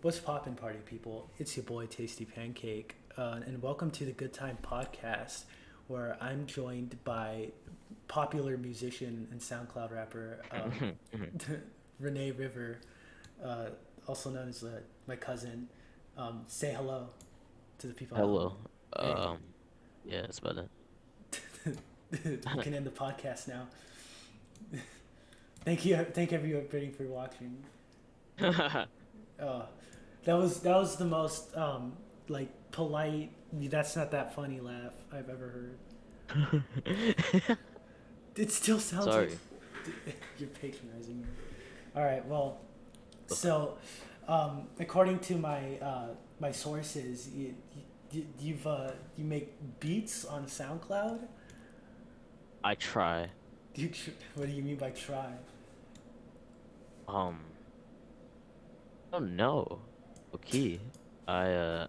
What's poppin', party people? It's your boy Tasty Pancake, and welcome to the Good Time Podcast, where I'm joined by popular musician and SoundCloud rapper Mhm, mhm. Renee River, uh, also known as my cousin. Say hello to the people at home. Hello. Hey, Um, yeah, it's better. we can end the podcast now. Thank everybody for watching. Uh, that was the most like polite. That's not that funny laugh I've ever heard. It still sounds like Sorry. you're patronizing me. All right, well, so according to my sources, you make beats on SoundCloud. I try. What do you mean by try? Um, I don't know. Okay. I uh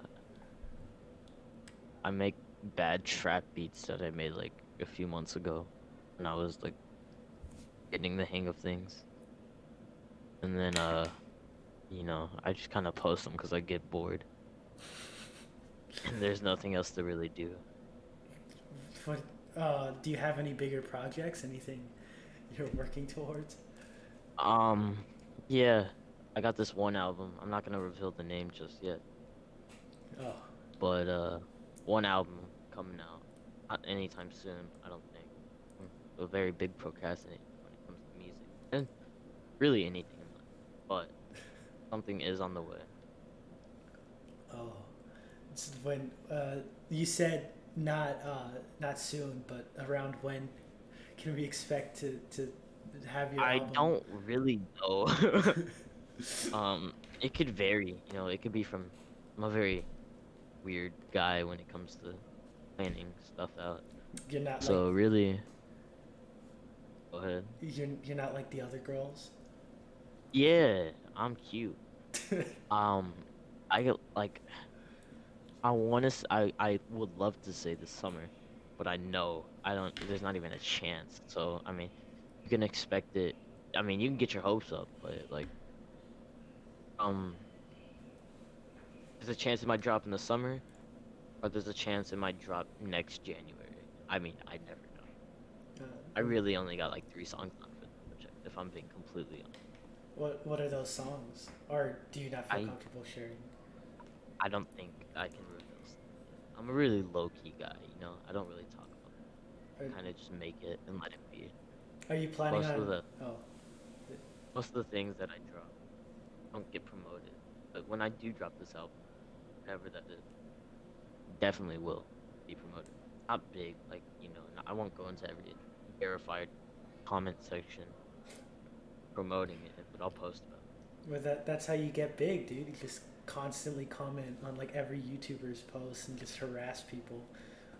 I make bad trap beats that I made like a few months ago when I was like getting the hang of things. And then I just kind of post them because I get bored and there's nothing else to really do. What do you have any bigger projects? Anything you're working towards? Um, yeah, I got this one album. I'm not gonna reveal the name just yet. Oh, But one album coming out, not anytime soon, I don't think. I'm a very big procrastinator when it comes to music and really anything in life. But something is on the way. oh. It's when you said not soon, but around when can we expect to have your I album? don't really know. It could vary. It could be from. I'm a very weird guy when it comes to planning stuff out. You're not like So really, go ahead. you're not like the other girls. Yeah, I'm cute. Um, I get like I would love to say this summer, but I know I don't. There's not even a chance. So I mean, you can expect it. I mean, you can get your hopes up, but like, um, there's a chance it might drop in the summer, or there's a chance it might drop next January. I mean, I never know. I Uh, really only got like 3 songs done for the project, if I'm being completely honest. what are those songs? Or do you not feel I comfortable sharing? I don't think I can reveal stuff yet. I'm a really low key guy. I don't really talk about Are, it. Kind of just make it and let it be. are you planning Most of on? the Oh, most of the things that I drop don't get promoted. But when I do drop this album, whatever that is, definitely will be promoted. Not big, like, I won't go into every verified comment section promoting it, but I'll post about well, that's how you get big, dude. You just constantly comment on like every YouTuber's post and just harass people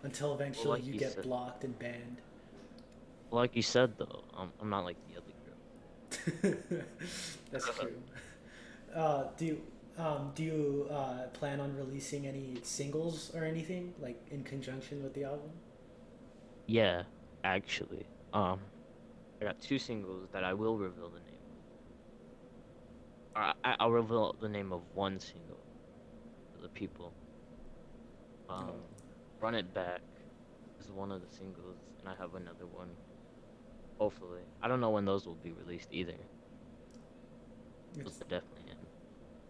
until it. Well, eventually you get blocked and banned. like you said though, I'm not like the other That's girl. true. Do you plan on releasing any singles or anything like in conjunction with the album? Yeah, actually, I got 2 singles that I will reveal the name of. Or I'll reveal the name of one single for the people. Oh, Um, Run It Back is one of the singles, and I have another one. Hopefully, I don't know when those will be released either. Those it's are definitely in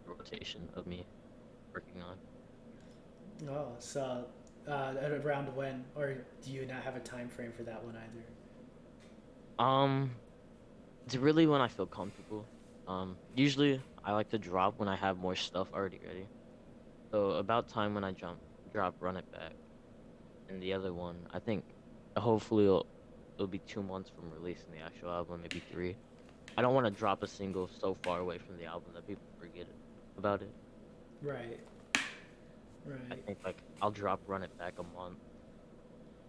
the rotation of me working on. oh, so around when, or do you not have a time frame for that one either? Um, it's really when I feel comfortable. Usually I like to drop when I have more stuff already ready. So about time when I drop Run It Back, and the other one, I think, hopefully it'll be 2 months from releasing the actual album, maybe 3. I don't want to drop a single so far away from the album that people forget about it. Right, I right. think like I'll drop Run It Back a month.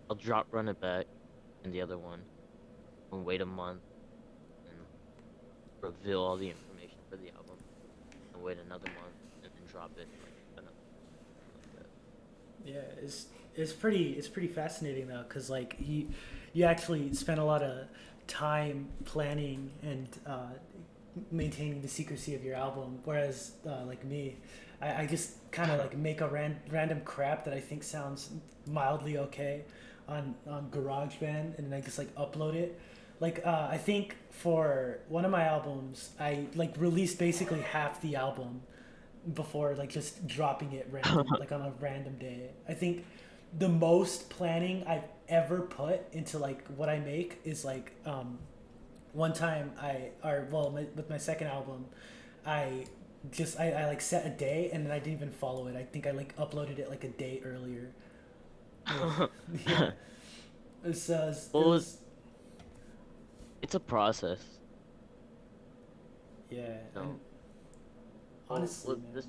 I'll drop Run It Back and the other one and wait a month and reveal all the information for the album and wait another month and then drop it like another like that. Yeah, it's pretty fascinating though, cause like you actually spend a lot of time planning and maintaining the secrecy of your album. Whereas like me, I just kind of like make a random crap that I think sounds mildly okay on GarageBand, and then I just like upload it. Like I think for one of my albums, I like released basically half the album before like just dropping it random like on a random day. I think the most planning I've ever put into like what I make is like one time with my second album, I I like set a day and then I didn't even follow it. I think I like uploaded it like a day earlier. Yeah, yeah. It Well, was it's a process, yeah, you and know. Well, honestly, man.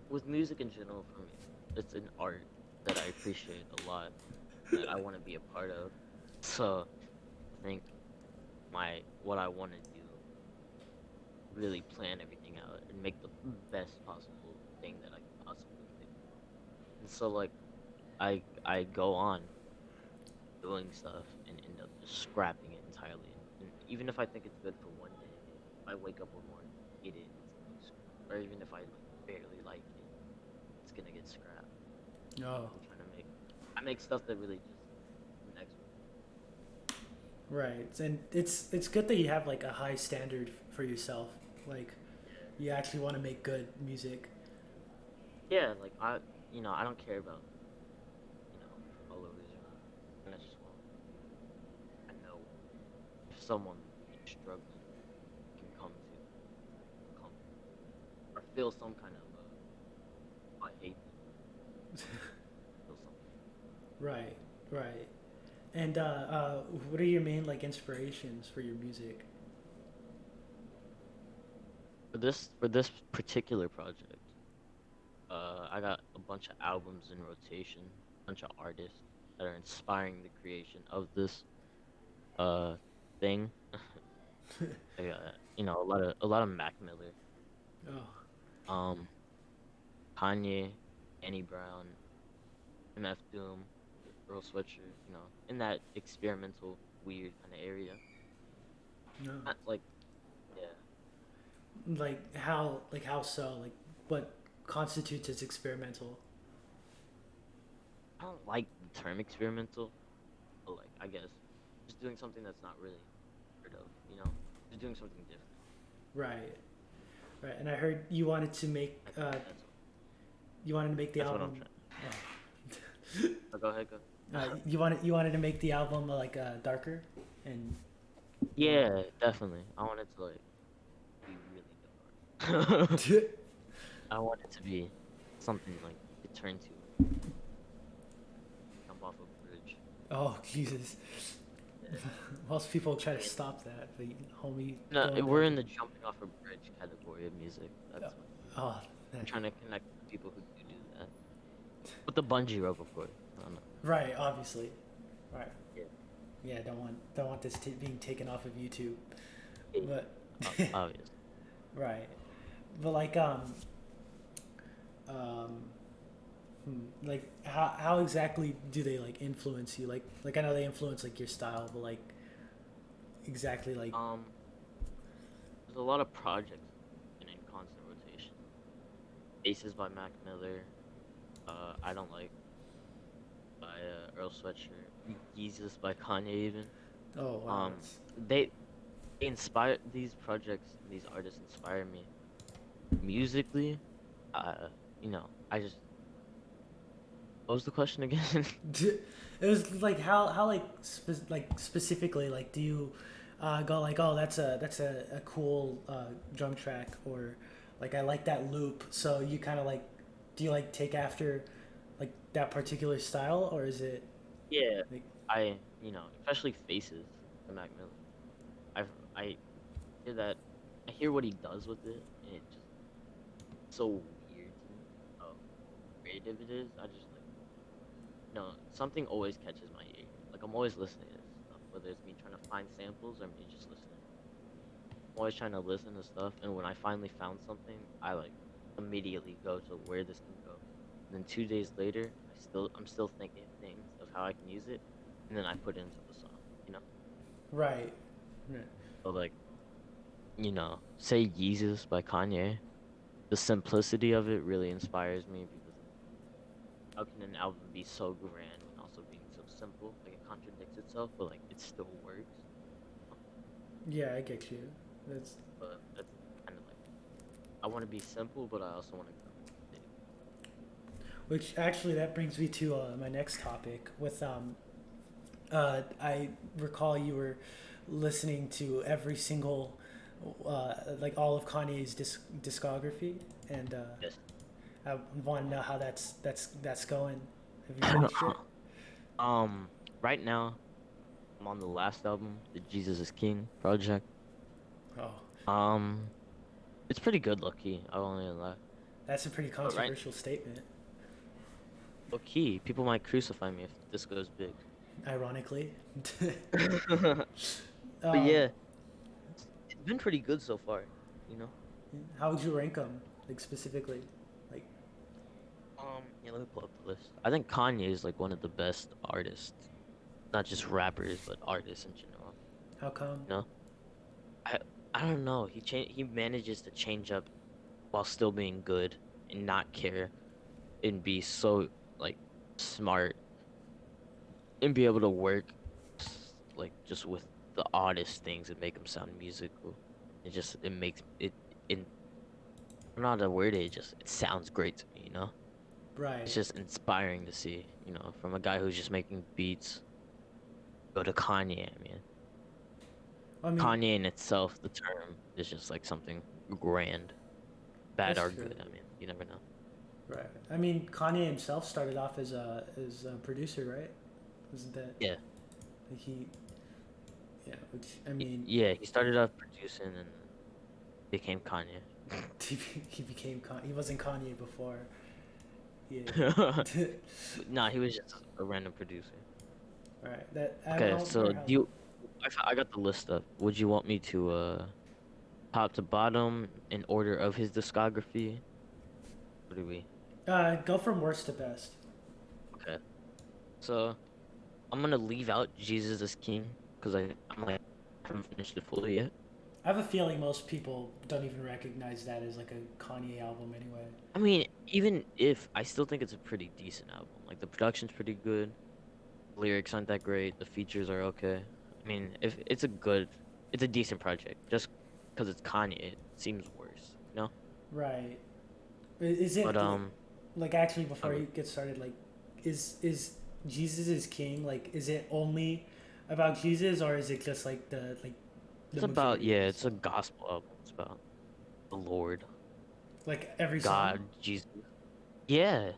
with music in general for me, it's an art that I appreciate a lot, that I want to be a part of. So I think my what I want to do, really plan everything out and make the best possible thing that I can possibly do. And so like I go on doing stuff and end up just scrapping it entirely. And even if I think it's good for one day, if I wake up one morning, eat it, it's gonna get scrapped. Or even if I like barely like it, it's gonna get scrapped. Oh, I'm trying to make I make stuff that really just connects with right. And it's good that you have like a high standard for yourself. Like me. you actually want to make good music. Yeah, like I don't care about followers. And I just want I know if someone is struggling can come to come or feel some kind of I hate them. Feel something. Right, right. And what are your main like inspirations for your music? For this particular project, I got a bunch of albums in rotation, a bunch of artists that are inspiring the creation of this uh thing. I got, a lot of Mac Miller, Oh, um, Kanye, Annie Brown, MF Doom, Earl Sweatshirt, in that experimental, weird kind of area. no. Not like, yeah, Like how so? Like what constitutes as experimental? I don't like the term experimental, but like, I guess, just doing something that's not really heard of. Just doing something different. Right, right. And I heard you wanted to make That's you wanted to make the that's what I'm album. trying. Oh. But go ahead, go. You wanted to make the album like darker and Yeah, definitely. I want it to like be really dark. I want it to be something like to turn to jump off a bridge. oh Jesus. Yeah. Most people try to I mean, stop that, but homie no, going we're down. in the jumping off a bridge category of music. That's what Oh, I'm that, trying to connect with people who do that. With the bungee rope, of course. I don't know. right. Obviously, right. Yeah. Yeah, don't want this being taken off of YouTube, Yeah. but Obvious. right. But like um like how exactly do they like influence you? Like I know they influence like your style, but like exactly like Um, there's a lot of projects in constant rotation. Aces by Mac Miller. I don't like by Earl Sweatshirt. Jesus by Kanye even. oh wow Um, that's they inspire these projects. These artists inspire me musically. I just. What was the question again? it was like how like like specifically like do you go like oh that's a cool drum track or like I like that loop so you kind of like do you like take after like that particular style or is it Yeah, like especially Faces by Mac Miller. I hear that. I hear what he does with it, and it just so weird to me. How creative it is. I just like. Something always catches my ear. Like I'm always listening to this stuff, whether it's me trying to find samples or me just listening. I'm always trying to listen to stuff, and when I finally found something, I like immediately go to where this can go. And then 2 days later, I'm still thinking things of how I can use it, and then I put it into the song. You know, right right so like say Yeezus by Kanye. The simplicity of it really inspires me because how can an album be so grand and also being so simple? Like it contradicts itself, but like it still works. Yeah, I get you. That's But that's kind of like I want to be simple, but I also want to go big. which actually that brings me to my next topic. I recall you were listening to every single, like all of Kanye's discography, and Yes. I want to know how that's going. Have you finished it? um, right now I'm on the last album, the Jesus is King project. Oh, Um, it's pretty good, low key. I won't even lie. that's a pretty But right, controversial statement. low key, people might crucify me if this goes big. Ironically, But um, yeah, it's been pretty good so far. You know. how would you rank them, like specifically? Like, Yeah, let me pull up the list. I think Kanye is like one of the best artists, not just rappers, but artists in general. how come? You know, I I don't know. He manages to change up while still being good and not care and be so like smart and be able to work like just with the oddest things and make them sound musical. It makes it in I don't know how to word it. It sounds great to me. It's Right. just inspiring to see, from a guy who's just making beats go to Kanye. I mean, I mean, Kanye in itself, the term is just like something grand, bad that's or true. good. I mean, you never know. Right. I mean, Kanye himself started off as a producer, right? Wasn't that Yeah, like he? Yeah. Which I mean, yeah. He started off producing and became Kanye. he became he wasn't Kanye before. Yeah. Nah, he was just a random producer. Right. That I Okay, don't so remember how. I got the list up. Would you want me to top to bottom in order of his discography? What do we? Go from worst to best. Okay, so I'm gonna leave out Jesus is King because I'm like haven't finished it fully yet. I have a feeling most people don't even recognize that as like a Kanye album anyway. I mean, even if I still think it's a pretty decent album. Like the production's pretty good, lyrics aren't that great, the features are okay. I mean, if it's a decent project. Just because it's Kanye, it seems worse. Right. Is But it like actually before okay. you get started, like, is Jesus is King? Like, is it only about Jesus, or is it just like the It's about majority of the it's a song? gospel album. It's about the Lord, Like every song? God, Jesus. Yeah,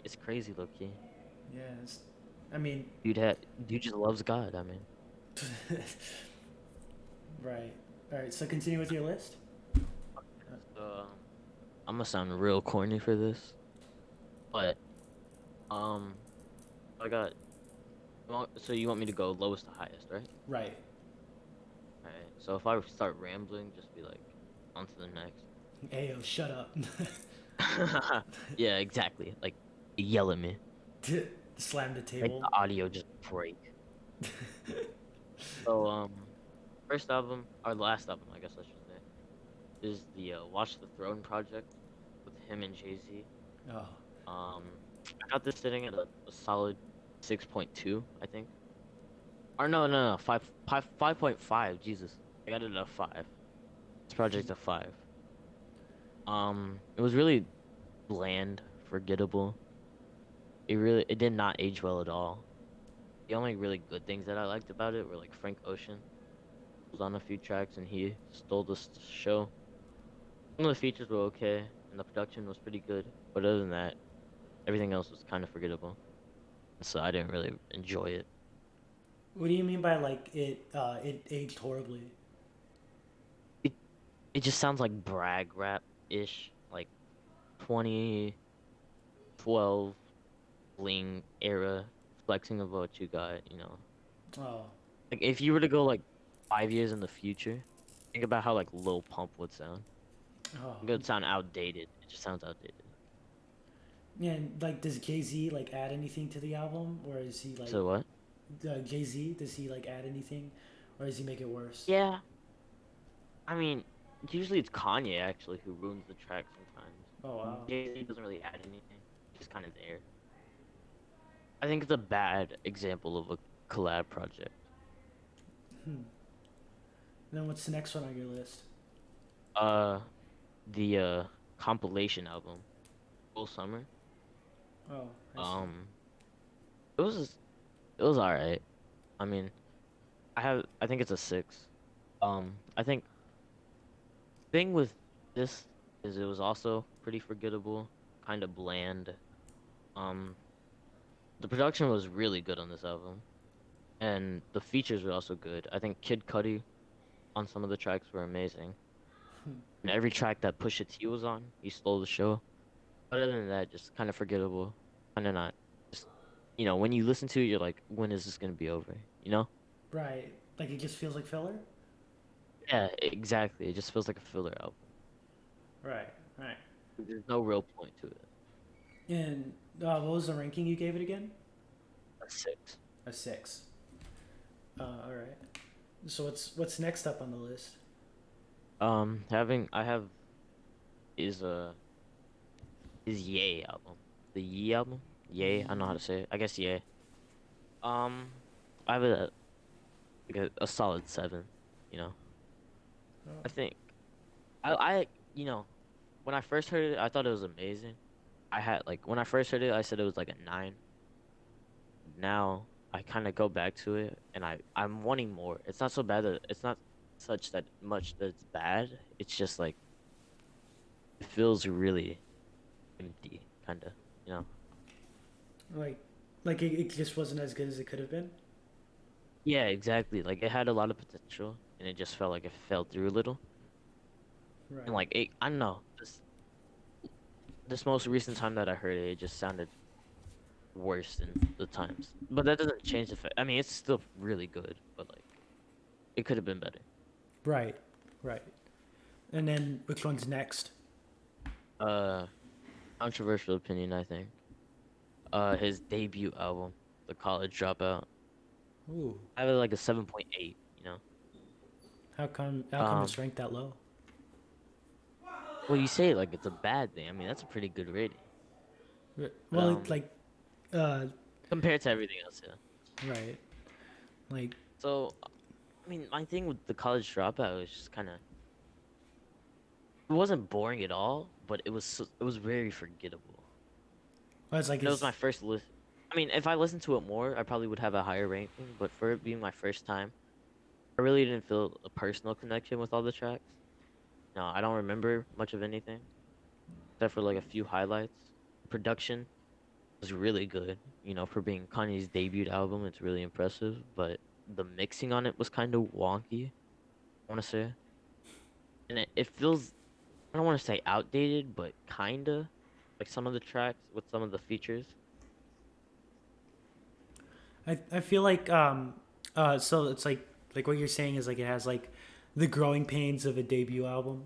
it's crazy, low key. Yes. I mean, Dude just loves God. I mean. right. All right. So continue with your list. So I'm gonna sound real corny for this, but um, I got. So you want me to go lowest to highest, right? Right. All right. So if I start rambling, just be like, on to the next. Ayo, shut up. Yeah, exactly. Like, yell at me. Slam the Make the table. audio just break. So first album or last album, I guess I should say, is the Watch the Throne project with him and Jay-Z. Oh. Um, I got this sitting at a solid 6.2, I think. Or no, 5.5. Jesus, I got it at a 5. This project's a 5. It was really bland, forgettable. It did not age well at all. The only really good things that I liked about it were like Frank Ocean was on a few tracks and he stole the show. Some of the features were okay and the production was pretty good, but other than that, everything else was kind of forgettable. So I didn't really enjoy it. What do you mean by like it aged horribly? It it just sounds like brag rap ish, like 2012 bling era flexing of what you got. Oh. Like if you were to go like 5 years in the future, think about how like Lil Pump would sound. Oh. It would sound outdated. It just sounds outdated. Yeah, and, like, does Jay Z like add anything to the album, or is he like So what? Jay Z? Does he like add anything, or does he make it worse? Yeah, I mean, usually it's Kanye actually who ruins the track Oh sometimes. wow. Jay-Z doesn't really add anything. He's just kind of there. I think it's a bad example of a collab project. Hmm. And then what's the next one on your list? Uh, the compilation album, Full Summer. Oh, I see. Um, it was it was alright. I mean, I think it's a six. I think thing with this is it was also pretty forgettable, kind of bland. Um, the production was really good on this album, and the features were also good. I think Kid Cudi on some of the tracks were amazing. Hmm. And every track that Pusha T was on, he stole the show. Other than that, just kind of forgettable, kind of not. Just when you listen to it, you're like, when is this gonna be over? You know? Right. Like it just feels like filler. Yeah, exactly. It just feels like a filler album. Right. Right. There's no real point to it. And what was the ranking you gave it again? A six. A six. All right. So what's next up on the list? Having I have is is Ye album, the Ye album. Ye, I don't know how to say it. I guess Ye. Um, I have a solid seven. You know, Oh. I think I when I first heard it, I thought it was amazing. I had like when I first heard it, I said it was like a nine. Now I kind of go back to it, and I'm wanting more. It's not so bad that it's not such that much that it's bad. It's just like it feels really empty, kind of. You know? Like it just wasn't as good as it could have been. Yeah, exactly. Like it had a lot of potential, and it just felt like it fell through a little. And Right. like I don't know. This most recent time that I heard it, it just sounded worse than the times. But that doesn't change the fact. I mean, it's still really good, but like it could have been better. Right. Right. And then which one's next? Uh, Controversial opinion, I think. His debut album, The College Dropout. Ooh. I have it like a 7.8. You know. How come Um. it's ranked that low? Well, you say it like it's a bad thing. I mean, that's a pretty good rating. But Well, it like uh compared to everything else, yeah. right. Like So, I mean, my thing with The College Dropout was just kind of it wasn't boring at all, but it was very forgettable. well, it's like And it was his my first listen. I mean, if I listened to it more, I probably would have a higher ranking. But for it being my first time, I really didn't feel a personal connection with all the tracks. No, I don't remember much of anything except for like a few highlights. Production was really good. For being Kanye's debut album, it's really impressive. But the mixing on it was kind of wonky, I want to say. And it feels, I don't want to say outdated, but kinda like some of the tracks with some of the features. I feel like so it's like what you're saying is like it has like the growing pains of a debut album.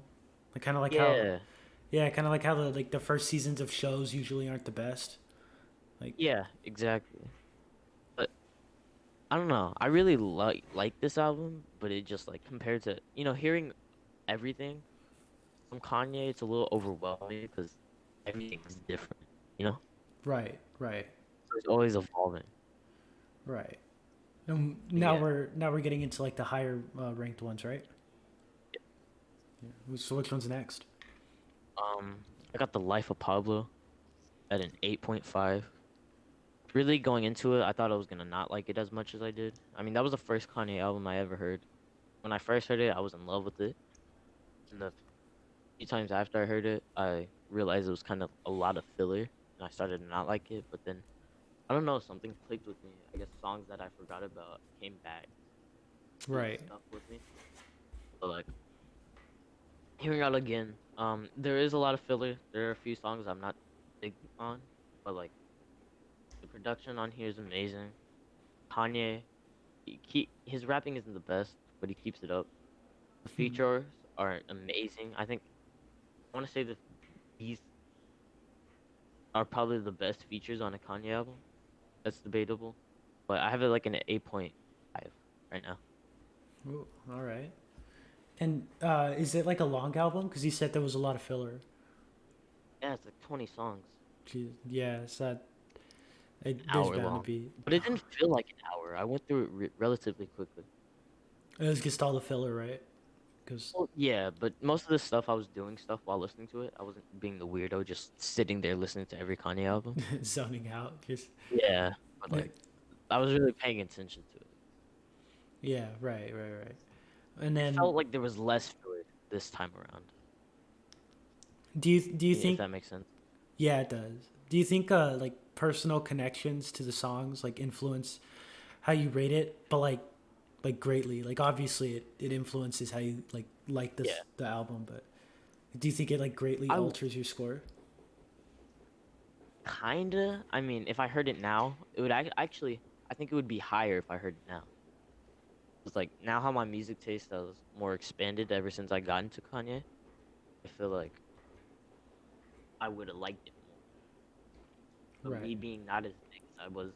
Like kind of like how Yeah, yeah, kind of like how the first seasons of shows usually aren't the best. Like yeah, exactly. But I don't know. I really like this album, but it just like compared to hearing everything from Kanye, it's a little overwhelming because everything's different. You know, right, right, so it's always evolving. right. And But now yeah. we're getting into like the higher ranked ones, right? Yeah. So which one's next? Um, I got The Life of Pablo at an 8.5. Really going into it, I thought I was gonna not like it as much as I did. I mean, that was the first Kanye album I ever heard. When I first heard it, I was in love with it. And the few times after I heard it, I realized it was kind of a lot of filler, and I started to not like it. But then, I don't know, something clicked with me. I guess songs that I forgot about came back, really Right. stuck with me. So like, hearing out again, there is a lot of filler. There are a few songs I'm not big on, but like the production on here is amazing. Kanye, his rapping isn't the best, but he keeps it up. The Hmm. features are amazing. I think I want to say that these are probably the best features on a Kanye album. That's debatable, but I have it like an 8.5 right now. Ooh, all right. And is it like a long album? Because you said there was a lot of filler. Yeah, it's like 20 songs, Jeez, yeah, so an there's hour bound to long. be. But it didn't feel like an hour. I went through it relatively quickly. It was just all the filler, right? Because Well, yeah, but most of the stuff I was doing stuff while listening to it. I wasn't being the weirdo, just sitting there listening to every Kanye album. zoning out, just Yeah, but like I was really paying attention to it. yeah, right. And It then felt like there was less filler this time around. do you If think? that makes sense. Yeah, it does. Do you think like personal connections to the songs like influence how you rate it? But like greatly. Like obviously it influences how you like Yeah, this the album, but do you think it like greatly I alters your score? kinda. I mean, if I heard it now, it would actually. I think it would be higher if I heard it now. It's like now how my music taste has more expanded ever since I got into Kanye. I feel like I would have liked it more. But Right. me being not as big as I was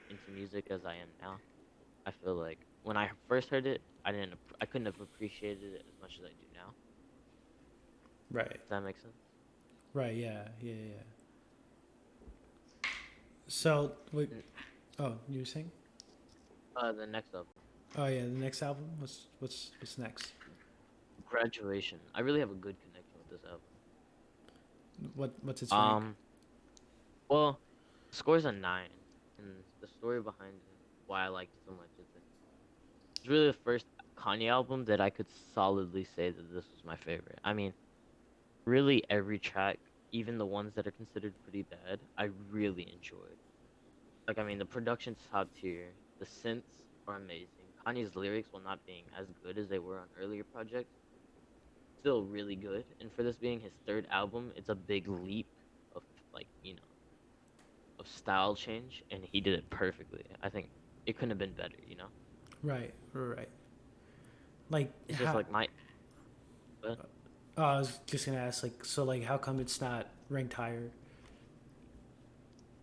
into music as I am now, I feel like when I first heard it, I couldn't have appreciated it as much as I do now. Right. Does that make sense? Right. Yeah. So wait. Mm, Oh, you were saying? the next up, Oh yeah, the next album. What's next? Graduation. I really have a good connection with this album. What's its rank? Um, well, the score's a 9, and the story behind it, why I like it so much, is that it's really the first Kanye album that I could solidly say that this was my favorite. I mean, really every track, even the ones that are considered pretty bad, I really enjoyed. Like, I mean, the production's top tier, the synths are amazing. Kanye's lyrics, while not being as good as they were on earlier projects, still really good. And for this being his third album, it's a big leap of like, of style change, and he did it perfectly. I think it couldn't have been better. Right. Like It's just how? like my, but I was just gonna ask like so like how come it's not ranked higher?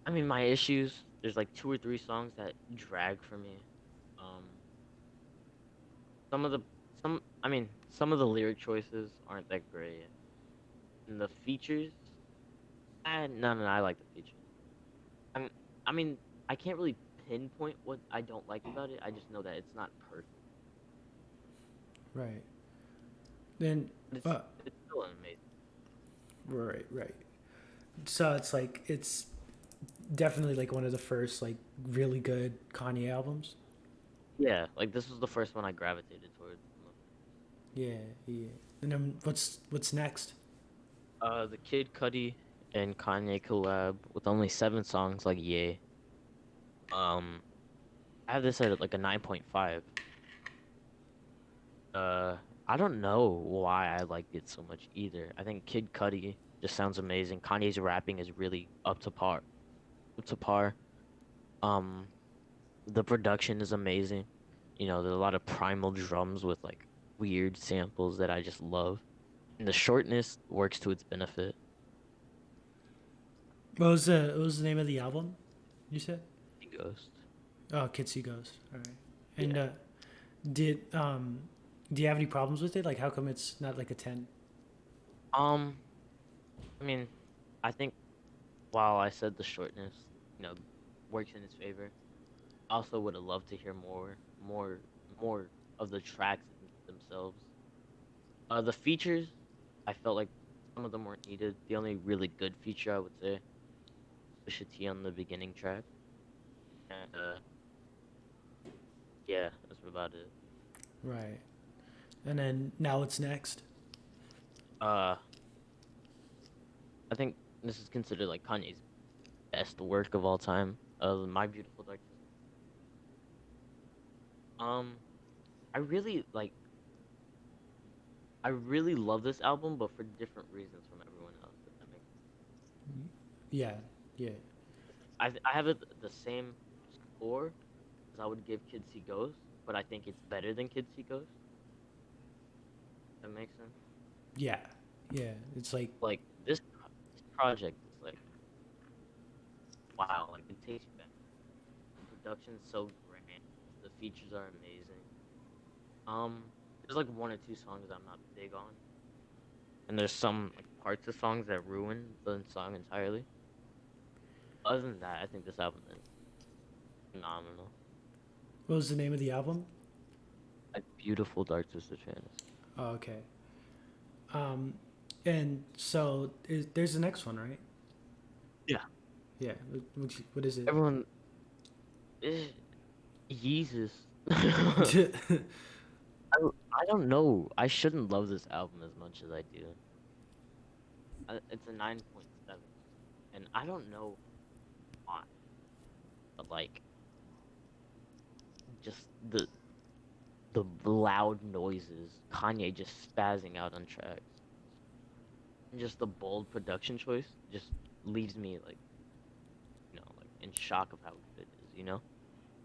I mean, my issues. There's like two or three songs that drag for me. Um, some of the some of the lyric choices aren't that great, and the features. No, I like the features. I'm, I mean, I can't really pinpoint what I don't like about it. I just know that it's not perfect, Right. Then but uh it's still amazing. right. So it's like it's definitely like one of the first like really good Kanye albums. Yeah, like this was the first one I gravitated towards. Yeah, yeah. And then what's next? The Kid Cudi and Kanye collab with only 7 songs, like yay. Um, I have this at like a 9.5. Uh, I don't know why I liked it so much either. I think Kid Cudi just sounds amazing. Kanye's rapping is really up to par. Up to par. Um, the production is amazing. There's a lot of primal drums with like weird samples that I just love. And the shortness works to its benefit. What was the name of the album? You said? Ghost. Oh, Kids See Ghost. All right. And Yeah. did do you have any problems with it? Like how come it's not like a 10? Um, I mean, I think while I said the shortness, you know, works in its favor, I also would have loved to hear more, more of the tracks themselves. The features, I felt like some of them weren't needed. The only really good feature I would say, Pusha T on the beginning track, and yeah, that's about it. Right. And then now what's next? Uh, I think this is considered like Kanye's best work of all time. My Beautiful Dark. Um, I really like. I really love this album, but for different reasons from everyone else. If that makes Yeah. Yeah. I have it the same score as I would give Kids See Ghost, but I think it's better than Kids See Ghost. That makes sense. Yeah. Yeah. It's like Like this project is like wow, like it takes you back. The production's so grand. The features are amazing. Um, There's like one or two songs I'm not big on, and there's some like parts of songs that ruin the song entirely. Other than that, I think this album is phenomenal. What was the name of the album? Like beautiful dark twisted fantasy. Oh, okay. Um, and so there's the next one, right? Yeah. Yeah. What is it? Everyone, eh, Jesus. I don't know. I shouldn't love this album as much as I do. It's a 9.7, and I don't know why, but like just the loud noises, Kanye just spazzing out on tracks, and just the bold production choice just leaves me like like in shock of how good it is.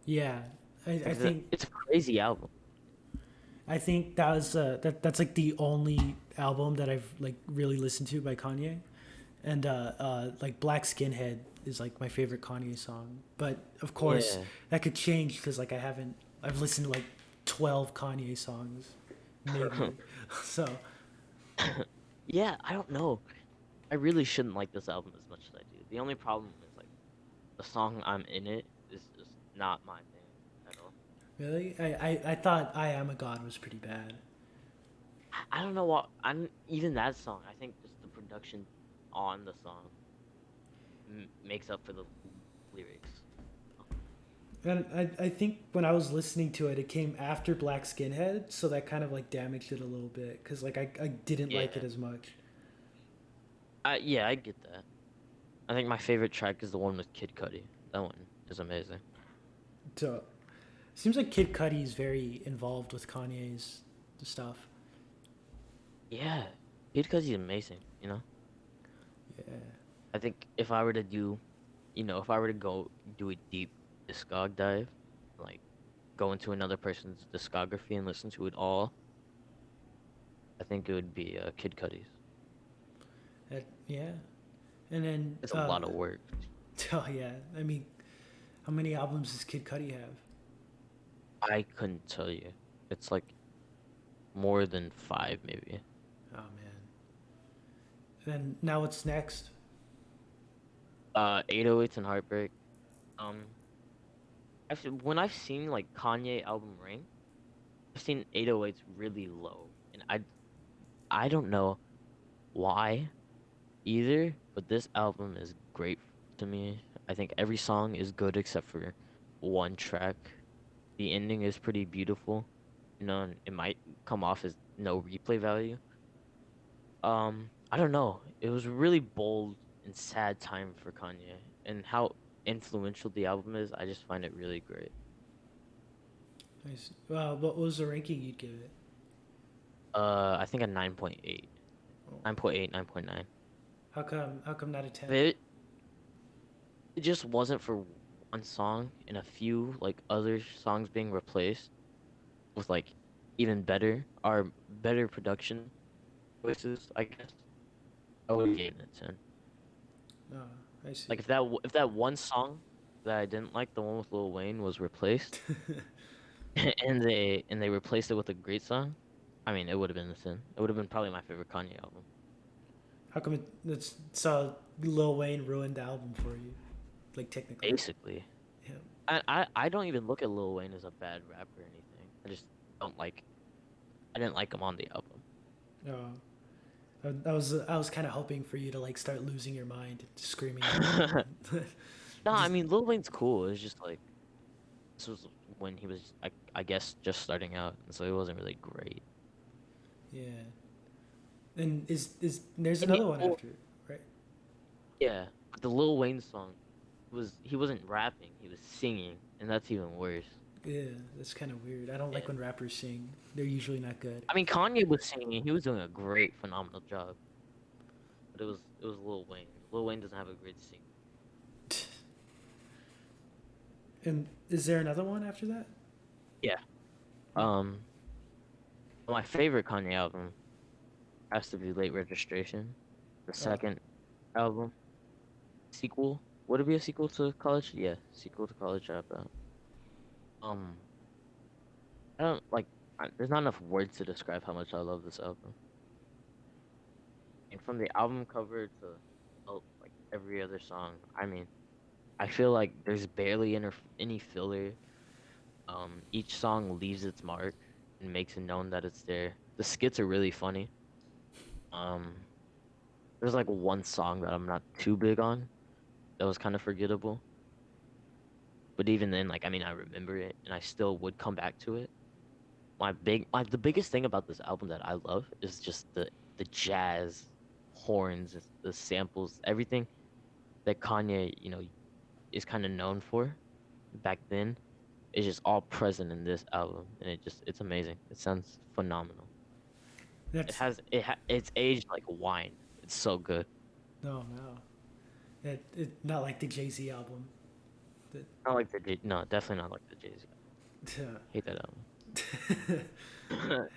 Yeah, I Like think it's a crazy album. that was that's like the only album that I've like really listened to by Kanye, and like Black Skinhead is like my favorite Kanye song. But of course, Yeah. that could change because like I've listened to like 12 Kanye songs, maybe. So Yeah, I don't know. I really shouldn't like this album as much as I do. The only problem is like the song "I'm in It" is just not my thing at all. really, I thought I Am a God was pretty bad. I don't know what I'm even that song. I think just the production on the song makes up for the lyrics. And I think when I was listening to it, it came after Black Skinhead, so that kind of like damaged it a little bit because like I didn't like Yeah, it as much. yeah, I get that. I think my favorite track is the one with Kid Cudi. That one is amazing. So seems like Kid Cudi is very involved with Kanye's stuff. Yeah, Kid Cudi's amazing. Yeah. I think if I were to do, if I were to go do a deep discog dive, like go into another person's discography and listen to it all, I think it would be Kid Cudi's. Yeah. And then It's a lot of work. oh yeah, I mean, how many albums does Kid Cudi have? I couldn't tell you. It's like more than five, maybe. Oh man. And now what's next? 808s and Heartbreak. Um, when I've seen like Kanye album rank, I've seen 808s really low, and I don't know why either, but this album is great to me. I think every song is good except for one track. The ending is pretty beautiful, and it might come off as no replay value. I don't know. It was a really bold and sad time for Kanye, and how influential the album is. I just find it really great. Nice. What was the ranking you'd give it? I think a 9.8, Oh. 9.8, 9.9. How come? How come not a 10? It just wasn't for one song, and a few like other songs being replaced with like even better production choices. I guess I would give it a 10. Oh, I see. Like if that one song that I didn't like, the one with Lil Wayne, was replaced, and they replaced it with a great song, I mean, it would have been a 10. It would have been probably my favorite Kanye album. How come it's so Lil Wayne ruined the album for you? Like technically. Basically, Yeah. I don't even look at Lil Wayne as a bad rapper or anything. I just don't like. I didn't like him on the album. I was kind of hoping for you to like start losing your mind, screaming. No, I Just mean Lil Wayne's cool. It's just like this was when he was, I guess, just starting out, and so he wasn't really great. yeah. And is there's And another one well, after, right? yeah, but the Lil Wayne song he wasn't rapping, he was singing, and that's even worse. Yeah, that's kind of weird. I don't Yeah. like when rappers sing. They're usually not good. I mean, Kanye was singing, he was doing a great, phenomenal job, but it was Lil Wayne. Lil Wayne doesn't have a great sing. And is there another one after that? Yeah. Um, my favorite Kanye album has to be Late Registration, the Oh, second album. Sequel. Would it be a sequel to College? Yeah, sequel to College Dropout. Um, I don't like. There's not enough words to describe how much I love this album. And from the album cover to like every other song, I mean, I feel like there's barely any filler. Each song leaves its mark and makes it known that it's there. The skits are really funny. Um, there's like one song that I'm not too big on that was kind of forgettable. But even then, like I mean, I remember it and I still would come back to it. The biggest thing about this album that I love is just the jazz, horns, the samples, everything that Kanye, is kind of known for back then is just all present in this album, and it's amazing. It sounds phenomenal. That's It's aged like wine. It's so good. no. Not like the Jay-Z album. That, Not like no, definitely not like the Jay-Z. Hate that album.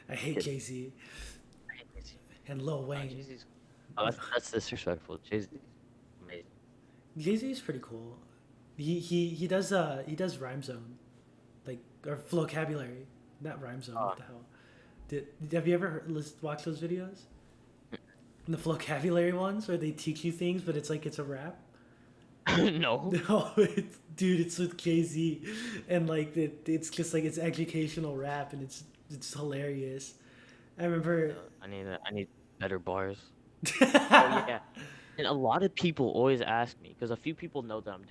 I hate Kidding. Jay-Z I hate Jay-Z. and Lil Wayne. Jay-Z's. Oh, that's disrespectful. Jay-Z's amazing. Jay-Z is pretty cool. He does rhyme zone, like or vocabulary, not rhyme zone. What the hell? Have you ever watched those videos? The vocabulary ones where they teach you things, but it's like it's a rap. No. No, dude, it's with Jay Z, and like it's just like it's educational rap, and it's hilarious. I remember. I need better bars. Oh yeah. And a lot of people always ask me because a few people know that I'm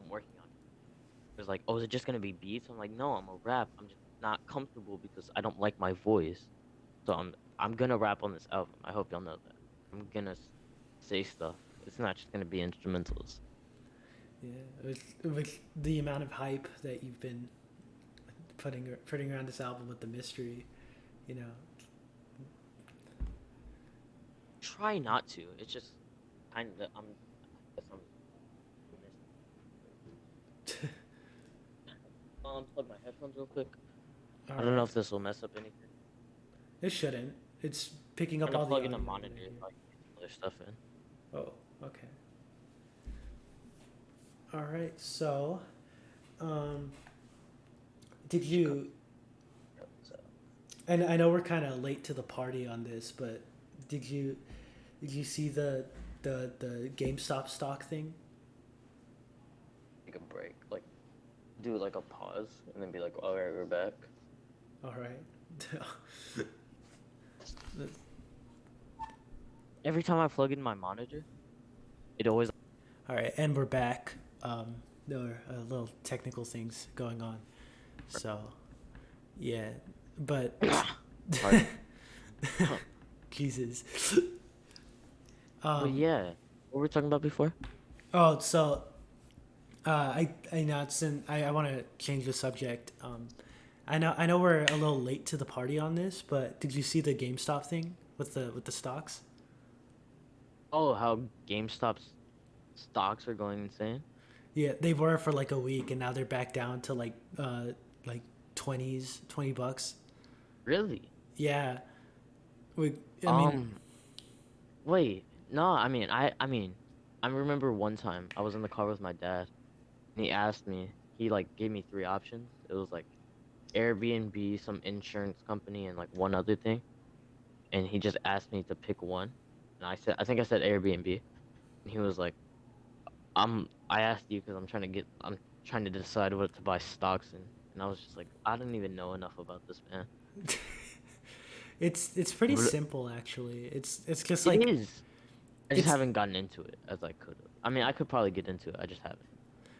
working on it. It's like, oh, is it just gonna be beats? I'm like, no, I'm a rap. I'm just not comfortable because I don't like my voice. So I'm gonna rap on this album. I hope y'all know that. I'm gonna say stuff. It's not just gonna be instrumentals. Yeah, with the amount of hype that you've been putting around this album with the mystery, you know. Try not to. It's just kind of I guess I'll unplug my headphones real quick. I don't know if this will mess up anything. It shouldn't. It's picking up I'm all gonna the plug in a audio monitor right so I can get other stuff in. here. Oh, okay. All right. So, um, did you? And I know we're kind of late to the party on this, but did you see the GameStop stock thing? Take a break, like do like a pause, and then be like, all right, we're back. All right. Every time I plug in my monitor, it always. All right, and we're back. There were little technical things going on, so yeah, but Pardon. Jesus. But yeah, what were we talking about before? Oh, so I know I want to change the subject. I know we're a little late to the party on this, but did you see the GameStop thing with the stocks? Oh, how GameStop's stocks are going insane. Yeah, they were for like a week, and now they're back down to like 20 bucks. Really? Yeah. I mean, Wait, no, I remember one time I was in the car with my dad, and he asked me, he like gave me three options. It was like Airbnb, some insurance company, and like one other thing. And he just asked me to pick one, and I think I said Airbnb, and he was like, I asked you because I'm trying to decide what to buy stocks in, and I was just like, I don't even know enough about this, man. it's pretty Re- simple actually. It's just It like is. I just it's haven't gotten into it as I could have. I mean, I could probably get into it. I just haven't.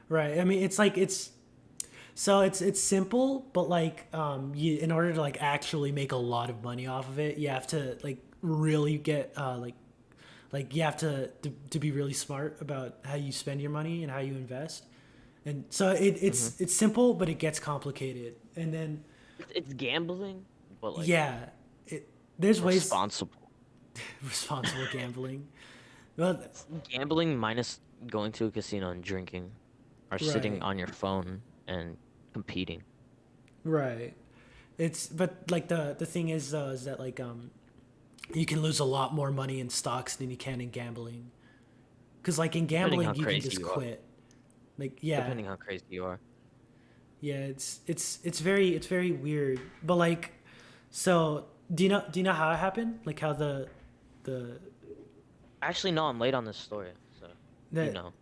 right. I mean, it's like it's simple, but like you in order to like actually make a lot of money off of it, you have to like really get like you have to be really smart about how you spend your money and how you invest. And so it's simple, but it gets complicated. And then It's gambling, but like yeah, there's ways responsible. responsible gambling. Well, Gambling minus going to a casino and drinking, or sitting right, on your phone and competing. right. But like the thing is though is that like you can lose a lot more money in stocks than you can in gambling. Cause like in Depending gambling how you can crazy just you are. quit. Like yeah, Depending how crazy you are. yeah. It's very weird. But like So do you know how it happened? Like how the Actually, no, I'm late on this story, so you the know,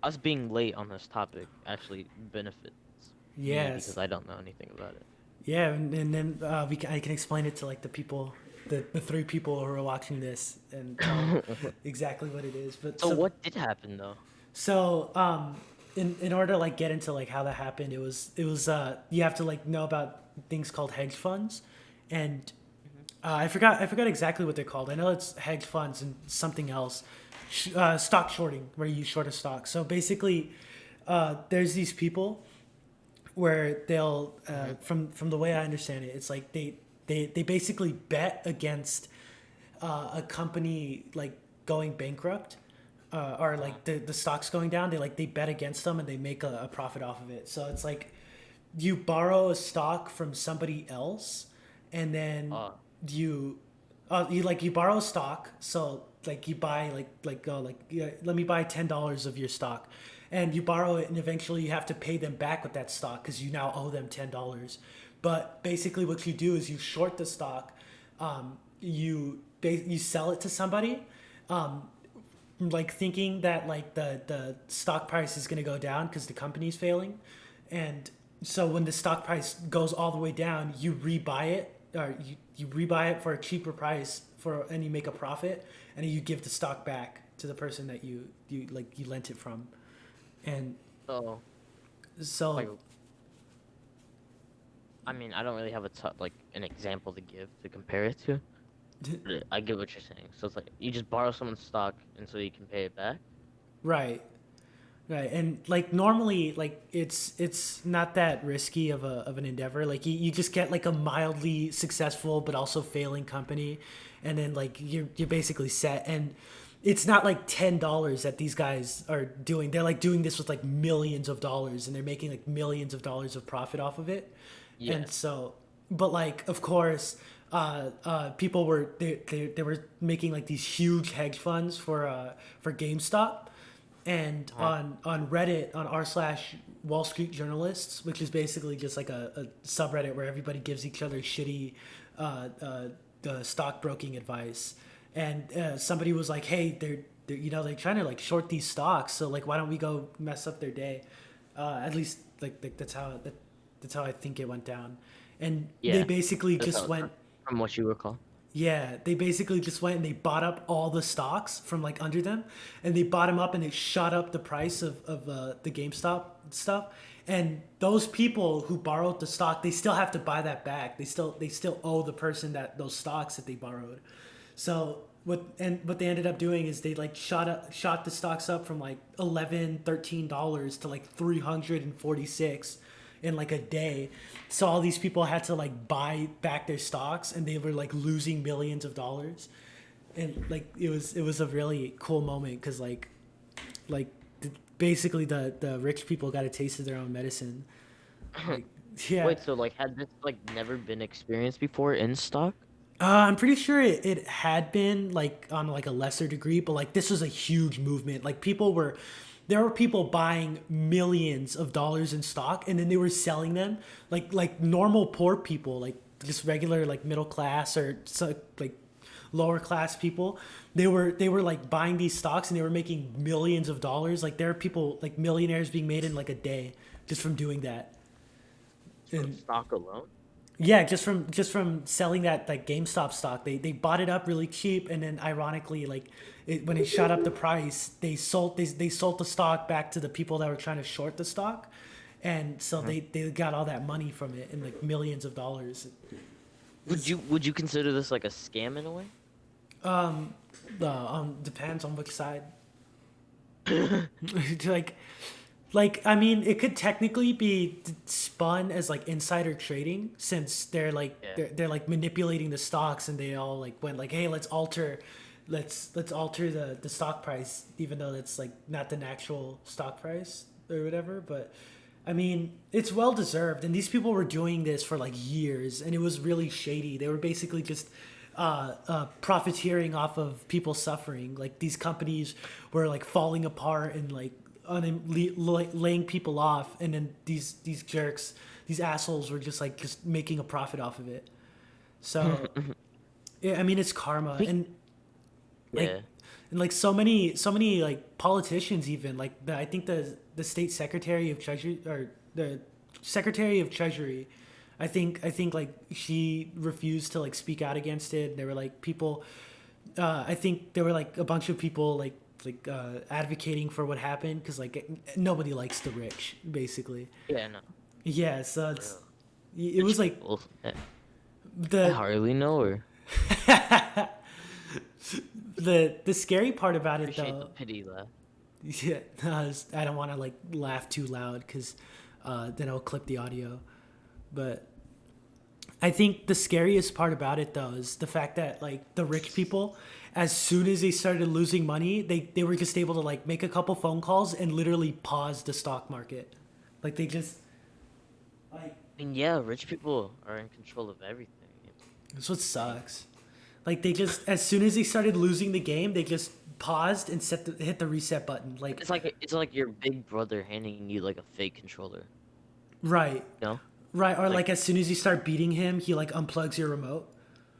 us being late on this topic actually benefits me because yes. I don't know anything about it. Yeah, and then I can explain it to like the people, the three people who are watching this, and tell them exactly what it is. But So what did happen though? so in order to like get into like how that happened, it was you have to like know about things called hedge funds, and Hmm. I forgot exactly what they're called. I know it's hedge funds and something else, stock shorting, where you short a stock. So basically, there's these people where they'll Hmm. from the way I understand it, it's like they basically bet against a company like going bankrupt, or Uh, like the stocks going down. They bet against them and they make a profit off of it. So it's like you borrow a stock from somebody else, and then uh, you you borrow a stock. So like you buy yeah, let me buy $10 of your stock, and you borrow it, and eventually you have to pay them back with that stock because you now owe them $10. But basically what you do is you short the stock, you sell it to somebody, like thinking that like the stock price is going to go down because the company's failing, and so when the stock price goes all the way down, you rebuy it, or you rebuy it for a cheaper price, and you make a profit, and then you give the stock back to the person that you lent it from. And so like so I mean, I don't really have like an example to give to compare it to. But I get what you're saying. So it's like you just borrow someone's stock and so you can pay it back. right. Right, and like normally, like it's not that risky of an endeavor. Like you just get like a mildly successful but also failing company, and then like you're basically set. And it's not like $10 that these guys are doing. They're like doing this with like millions of dollars, and they're making like millions of dollars of profit off of it. Yeah. And so, but like of course, people were they were making like these huge hedge funds for GameStop, and Uh-huh. on Reddit, on r/Wall Street Journalists, which is basically just like a subreddit where everybody gives each other shitty stockbroking advice. And somebody was like, "Hey, they're trying to like short these stocks, so like why don't we go mess up their day?" At least that's how I think it went down. And they Yeah. basically That's just how, went from what you recall. yeah, they basically just went and they bought up all the stocks from like under them, and they bought them up and they shot up the price of the GameStop stuff. And those people who borrowed the stock, they still have to buy that back. They still owe the person that those stocks that they borrowed. So what they ended up doing is they like shot the stocks up from like 11 $13 to like 346 in like a day. So all these people had to like buy back their stocks, and they were like losing millions of dollars. And like it was a really cool moment because like basically the rich people got a taste of their own medicine. Like yeah. Wait, so like had this like never been experienced before in stock? I'm pretty sure it had been like on like a lesser degree, but like this was a huge movement. Like there were people buying millions of dollars in stock, and then they were selling them like normal poor people, like just regular like middle class or so, like lower class people. They were like buying these stocks, and they were making millions of dollars. Like there are people like millionaires being made in like a day just from doing that. Just from And stock alone? yeah, just from selling that like GameStop stock, they bought it up really cheap, and then ironically, like when it shot up the price, they sold the stock back to the people that were trying to short the stock, and so Mhm. they got all that money from it in like millions of dollars. Would It's, you consider this like a scam in a way? depends on which side. like I mean, it could technically be spun as like insider trading, since Yeah. they're like manipulating the stocks, and they all like went like, hey, let's alter the stock price, even though that's like not the actual stock price or whatever. But I mean, it's well deserved, and these people were doing this for like years, and it was really shady. They were basically just profiteering off of people suffering. Like these companies were like falling apart and like laying people off, and then these jerks, these assholes, were just making a profit off of it. So yeah, I mean it's karma, Speak- and like yeah. like so many like politicians even like I think the state secretary of treasury or the secretary of treasury, I think like she refused to like speak out against it. There were like people, I think there were like a bunch of people advocating for what happened because like nobody likes the rich basically. Yeah, no. Yeah, so For real. it was Rich like people. I the hardly know her. the scary part about it Appreciate the though. pity laugh. Yeah, I don't want to like laugh too loud because then I'll clip the audio. But I think the scariest part about it though is the fact that like the rich people, as soon as they started losing money, they were just able to like make a couple phone calls and literally pause the stock market. Like they just like I mean, yeah, rich people are in control of everything. that's what sucks. Like they just as soon as they started losing the game, they just paused and hit the reset button. Like It's like your big brother handing you like a fake controller. right, You know? right, or Like, like as soon as you start beating him, he like unplugs your remote.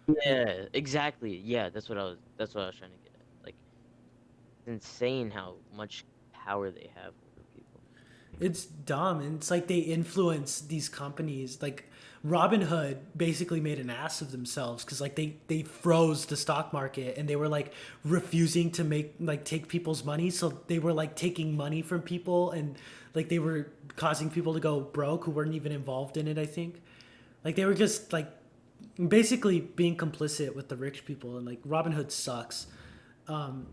Like yeah, exactly. Yeah, that's what I was trying to get at. Like, it's insane how much power they have over people. it's dumb, and it's like they influence these companies. Like Robinhood basically made an ass of themselves because like they froze the stock market and they were like refusing to take people's money. So they were like taking money from people and like they were causing people to go broke who weren't even involved in it. I think like they were just like basically being complicit with the rich people and like Robinhood sucks. Um,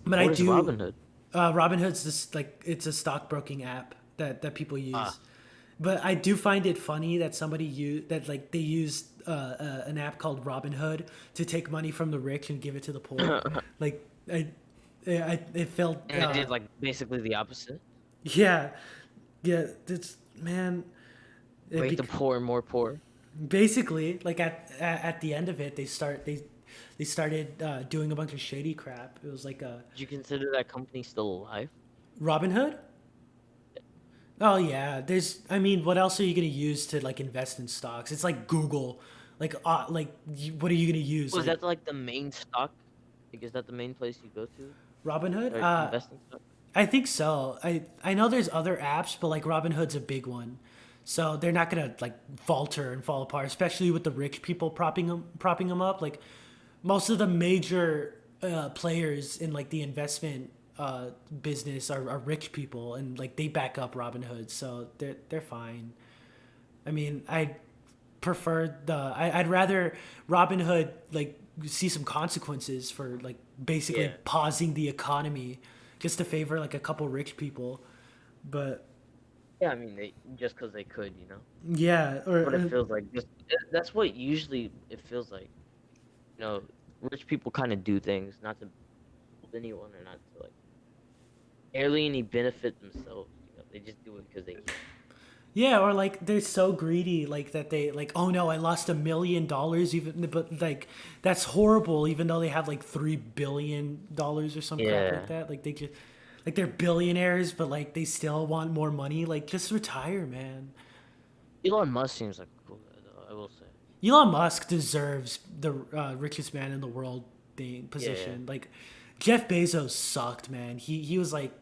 but I What is do. Robinhood? Robinhood's this like it's a stockbroking app that people use, Ah, but I do find it funny that they used an app called Robinhood to take money from the rich and give it to the poor. and Like it felt they did like basically the opposite. yeah, yeah, it's man it Make the bec- poor more poor. basically like at the end of it they started doing a bunch of shady crap. It was like a Would you consider that company still alive? Robinhood. Oh yeah, there's. I mean, what else are you gonna use to like invest in stocks? It's like Google. What are you gonna use? Was Like that like the main stock? Like, is that the main place you go to Robinhood? or invest in stock? I think so. I know there's other apps, but like Robinhood's a big one, so they're not gonna like falter and fall apart, especially with the rich people propping them up. Like most of the major players in like the investment business are rich people, and like they back up Robinhood, so they're fine. I mean, I'd rather Robinhood like see some consequences for like basically Yeah. pausing the economy just to favor like a couple rich people. But Yeah, I mean, they just because they could, you know. yeah, What it feels like. That's what usually it feels like. You know, rich people kind of do things not to help anyone or not to like barely any benefit themselves. You know, they just do it because they can. yeah, or like they're so greedy like that they like oh no, I lost $1 million even but like that's horrible even though they have like $3 billion or some crap like Yeah, that. Like they just like they're billionaires but like they still want more money. Like just retire, man. Elon Musk seems like a cool guy, though. I will say. Elon Musk deserves the richest man in the world being Yeah, positioned. Like Jeff Bezos sucked, man. He was like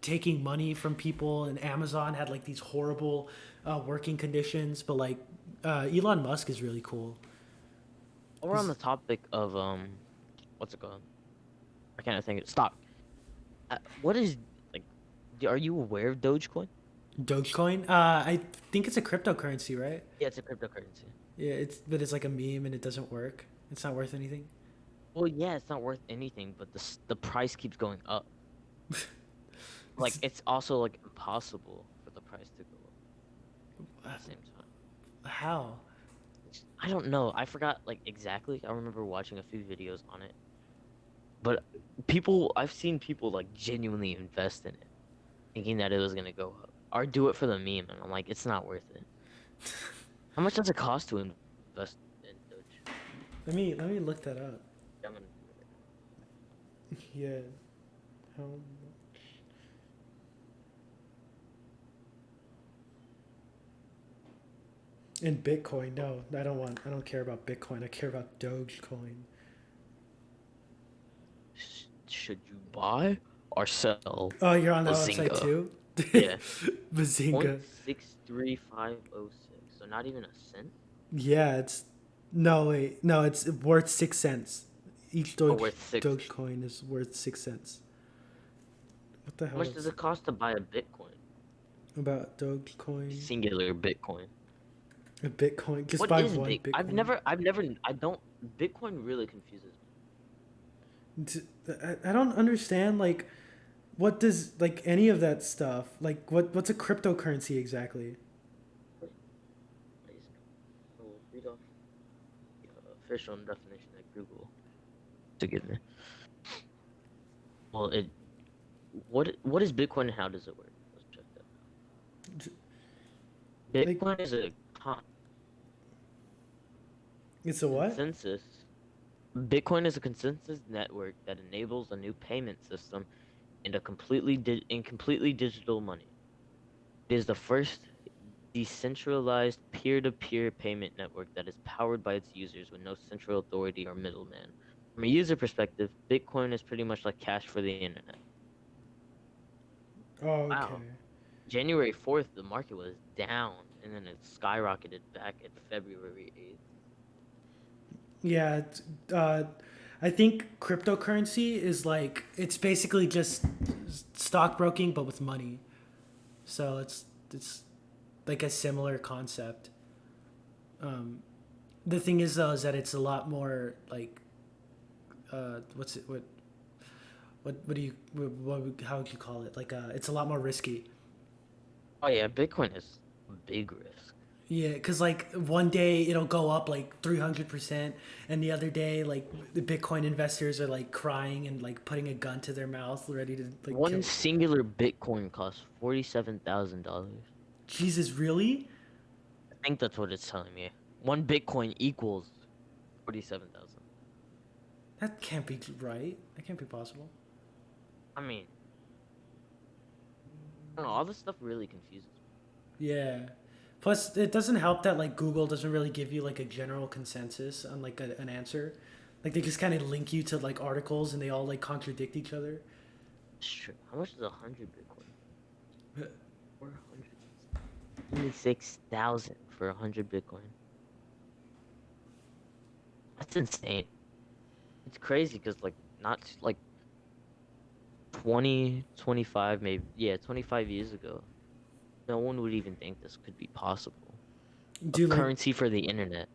taking money from people, and Amazon had like these horrible working conditions. But like Elon Musk is really cool. we're on the topic of what's it called? I can't think of stock. What is like? Are you aware of Dogecoin? Dogecoin, I think it's a cryptocurrency, right? Yeah, it's a cryptocurrency. Yeah, it's like a meme and it doesn't work. It's not worth anything. Well, yeah, it's not worth anything, but the price keeps going up. Like, It's, it's also like impossible for the price to go up at the same time. how? I don't know. I forgot like exactly. I remember watching a few videos on it, but I've seen people like genuinely invest in it, thinking that it was gonna go up, or do it for the meme, and I'm like, it's not worth it. How much does it cost to invest in Doge? Let me look that up. I'm gonna Yeah. How And Bitcoin, no, I don't care about Bitcoin. I care about Dogecoin. Should you buy or sell Oh, you're on that website Bazinga? too? Yeah, point Bazinga. six three five oh six. So not even a cent. Yeah, it's no wait, no, it's worth 6 cents. Each Or worth 6. Dogecoin is worth 6 cents. What the How hell much does is it cost to buy a Bitcoin? about Dogecoin? Singular Bitcoin. A Bitcoin, just What buy is one Bit? Bitcoin. I don't. Bitcoin really confuses me. I don't understand like what does like any of that stuff like what's a cryptocurrency exactly? I will read off the official definition at Google to give me. Well, what is Bitcoin and how does it work? Let's check that out. Like Bitcoin is a it's a what? consensus. Bitcoin is a consensus network that enables a new payment system in completely digital money. It is the first decentralized peer-to-peer payment network that is powered by its users with no central authority or middleman. From a user perspective, Bitcoin is pretty much like cash for the internet. Oh, okay. Wow. January 4th, the market was down, and then it skyrocketed back at February 8th. Yeah, I think cryptocurrency is like it's basically just stockbroking but with money. So it's like a similar concept. Um, the thing is though is that it's a lot more like what's it what do you how would you call it like it's a lot more risky. Oh yeah, Bitcoin is a big risk. Yeah, cause like one day it'll go up like 300%, and the other day like the Bitcoin investors are like crying and like putting a gun to their mouth, ready to like One kill. singular Bitcoin costs $47,000. Jesus, really? I think that's what it's telling me. One Bitcoin equals 47,000. That can't be right. That can't be possible. I mean, I don't know. All this stuff really confuses me. Yeah. Plus, it doesn't help that like Google doesn't really give you like a general consensus on like an answer. Like they just kind of link you to like articles and they all like contradict each other. It's true. How much is 100 Bitcoin? 426,000 for 100 Bitcoin. That's insane. It's crazy because like not like 20, 25, maybe, yeah, 25 years ago, no one would even think this could be possible. A Dude, like currency for the internet.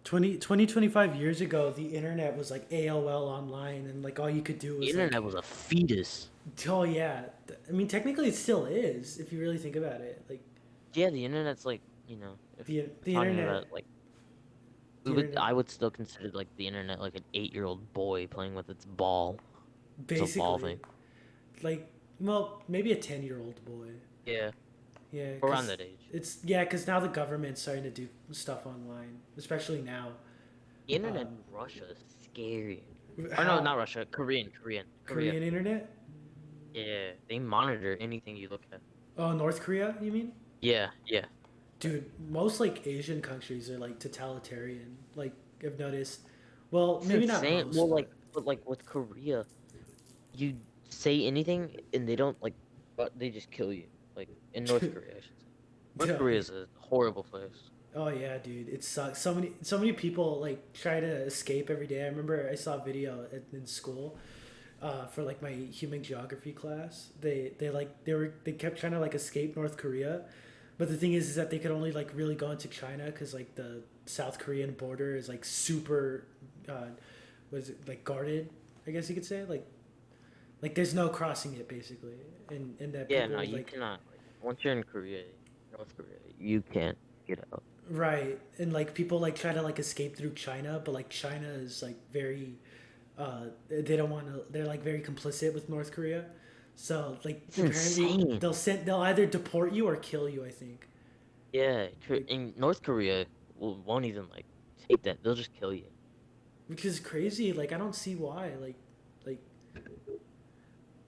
25 years ago, the internet was like AOL online, and like all you could do The was like, internet was a fetus. oh yeah. I mean, technically, it still is if you really think about it. Like Yeah, the internet's like, if the we're talking internet, about like, the internet, I would still consider like the internet like an 8-year-old boy playing with its ball. It's basically, evolving. like well, maybe a 10-year-old boy. Yeah, Yeah, around because that age. because now the government's starting to do stuff online, especially now. The internet Um, in Russia is scary. Or no, how not Russia. Korea. Korean internet? Yeah, they monitor anything you look at. Oh, North Korea, you mean? Yeah, yeah. Dude, most like Asian countries are like totalitarian. Like I've noticed. Well, It's maybe not insane. Well, most, like, but but like with Korea, you say anything and they don't like, but they just kill you. Like in North Korea, I should say. North duh, Korea is a horrible place. oh yeah, dude, it sucks. So many people like try to escape every day. I remember I saw a video in school, for like my human geography class. They kept trying to like escape North Korea, but the thing is that they could only like really go into China because like the South Korean border is like super, what is it like guarded? I guess you could say like there's no crossing it basically, and that Yeah, people no, would you like cannot. Like, once you're in Korea, North Korea, you can't get out. right and like people like try to like escape through China, but like China is like very they don't want to they're like very complicit with North Korea, so like It's apparently insane. they'll either deport you or kill you, I think. Yeah, Like, in North Korea won't even like take that. They'll just kill you. which is crazy. Like I don't see why. Like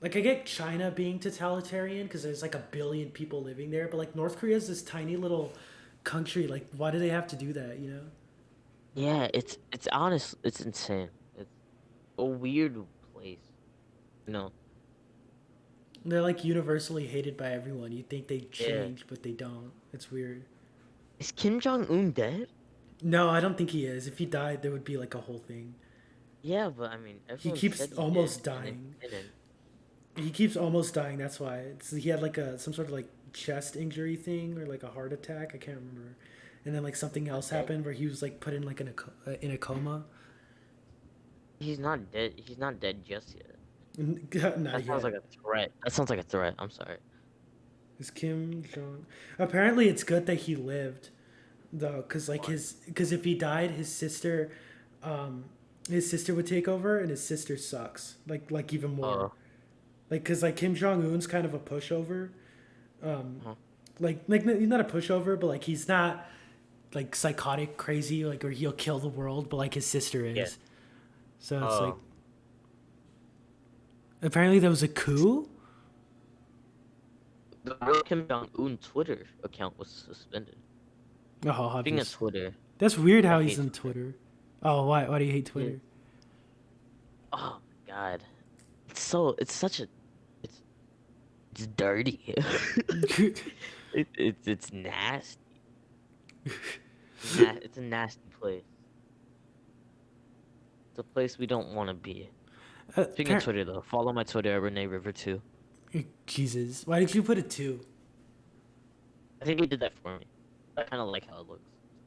like I get China being totalitarian because there's like a billion people living there, but like North Korea is this tiny little country. Like, why do they have to do that? You know? Yeah, it's honest. It's insane. It's a weird place. You know. They're like universally hated by everyone. You think they Yeah. change, but they don't. It's weird. Is Kim Jong-Un dead? No, I don't think he is. If he died, there would be like a whole thing. Yeah, but I mean, He everyone keeps said he did, almost and then dying. he didn't. He keeps almost dying. That's why. He had like some sort of like chest injury thing or like a heart attack. I can't remember. And then like something else Dead? happened where he was like put in like in a coma. He's not dead. He's not dead just yet. Not That sounds like yet. a threat. That sounds like a threat. I'm sorry. Is Kim Jong? Apparently, it's good that he lived, though, because like Why? because if he died, um, his sister would take over, and his sister sucks. Like even more. Oh, Like, cause like Kim Jong Un's kind of a pushover. huh. He's not a pushover, but like he's not like psychotic crazy, like or he'll kill the world, but like his sister Yeah. is. So it's like Oh, apparently there was a coup. the real Kim Jong-Un Twitter account was suspended. Oh, Speaking of obvious. Twitter, That's weird I how he's hate on Twitter. Twitter. Oh, why? Why do you hate Yeah. Twitter? Oh my God, it's such a it's it's dirty. It's nasty. It's a nasty place. It's a place we don't want to be. Speaking of Appar- Twitter though, follow my Twitter at Renee River 2. Jesus, why did you put a two? I think he did that for me. I kind of like how it looks.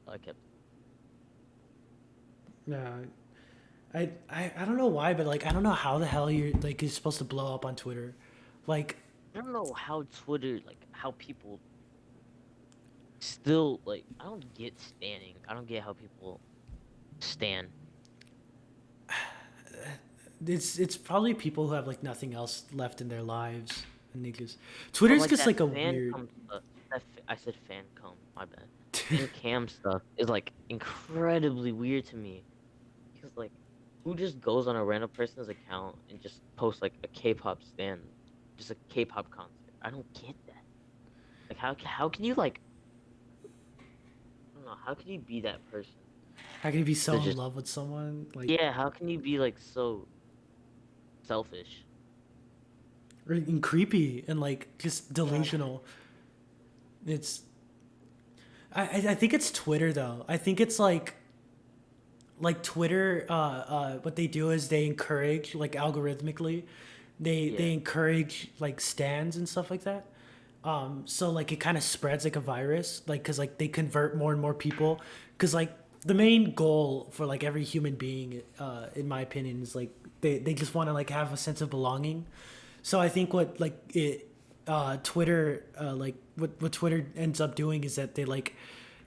So I kept. No, I don't know why, but like I don't know how the hell you're supposed to blow up on Twitter, like I don't know how Twitter, like how people still like. I don't get standing. I don't get how people stand. it's probably people who have like nothing else left in their lives, and they just But Twitter's like just that like a fan weird. cum stuff. I said fan cum. My bad. Fan cam stuff is like incredibly weird to me because like who just goes on a random person's account and just posts like a K-pop stand, just a K-pop concert. I don't get that. Like how can you like I don't know how can you be that person How can you be so to in just love with someone like yeah how can you be like so selfish? and creepy and like just Yeah. delusional? It's I think it's Twitter though. I think it's like Twitter. What they do is they encourage like algorithmically, they Yeah. encourage like stands and stuff like that. So like it kind of spreads like a virus, like because like they convert more and more people, because like the main goal for like every human being, in my opinion, is like they just want to like have a sense of belonging. So I think what like Twitter like what Twitter ends up doing is that they like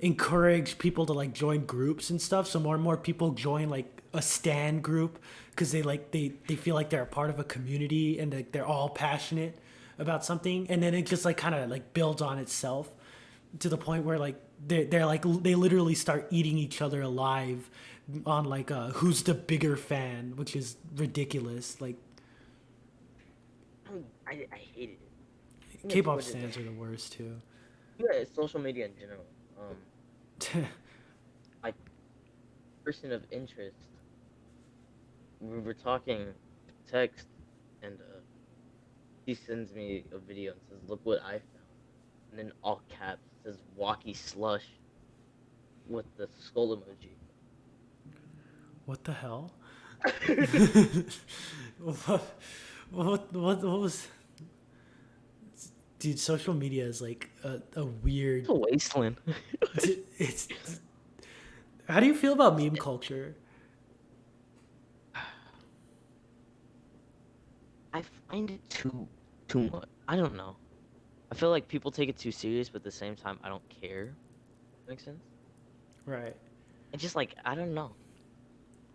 encourage people to like join groups and stuff. So more and more people join like a stan group because they feel like they're a part of a community and like they're all passionate about something, and then it just like kind of like builds on itself to the point where like they're like they literally start eating each other alive on like who's the bigger fan, which is ridiculous. Like I hated it. Speaking of K-pop Twitter, stands are the worst too. yeah, social media in general. Like person of interest. We were talking text, and he sends me a video and says, "Look what I found," and then all caps it says "Walkie Slush" with the skull emoji. What the hell? what, what was? Dude, social media is like a It's weird. a wasteland. It's. How do you feel about meme culture? I find it too much. I don't know. I feel like people take it too serious, but at the same time, I don't care. Makes sense? Right. It's just like I don't know.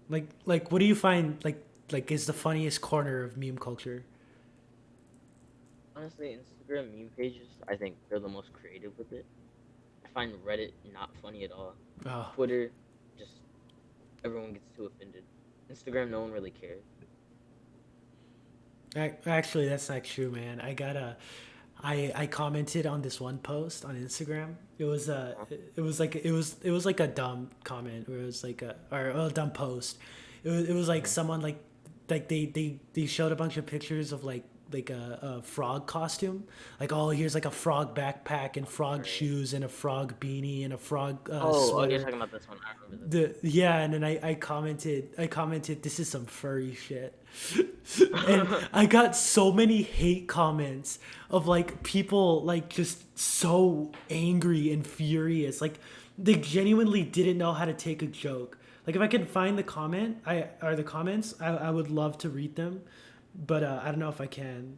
Like, what do you find like is the funniest corner of meme culture? Honestly, Instagram meme pages, I think they're the most creative with it. I find Reddit not funny at all. Oh, Twitter, just everyone gets too offended. Instagram, no one really cares. actually, that's not true, man. I commented on this one post on Instagram. Huh? It was like a dumb comment, or it was like a dumb post. It was like Mhm. someone like they showed a bunch of pictures of like a frog costume, like, oh, here's like a frog backpack and frog Right. shoes and a frog beanie and a frog Oh, you're sweater. talking about this one. I remember The Yeah, and then I commented, this is some furry shit. And this. I got so many hate comments of like people like just so angry and furious, like they genuinely didn't know how to take a joke. Like if I could find the comment I or the comments, I would love to read them, but I don't know if I can.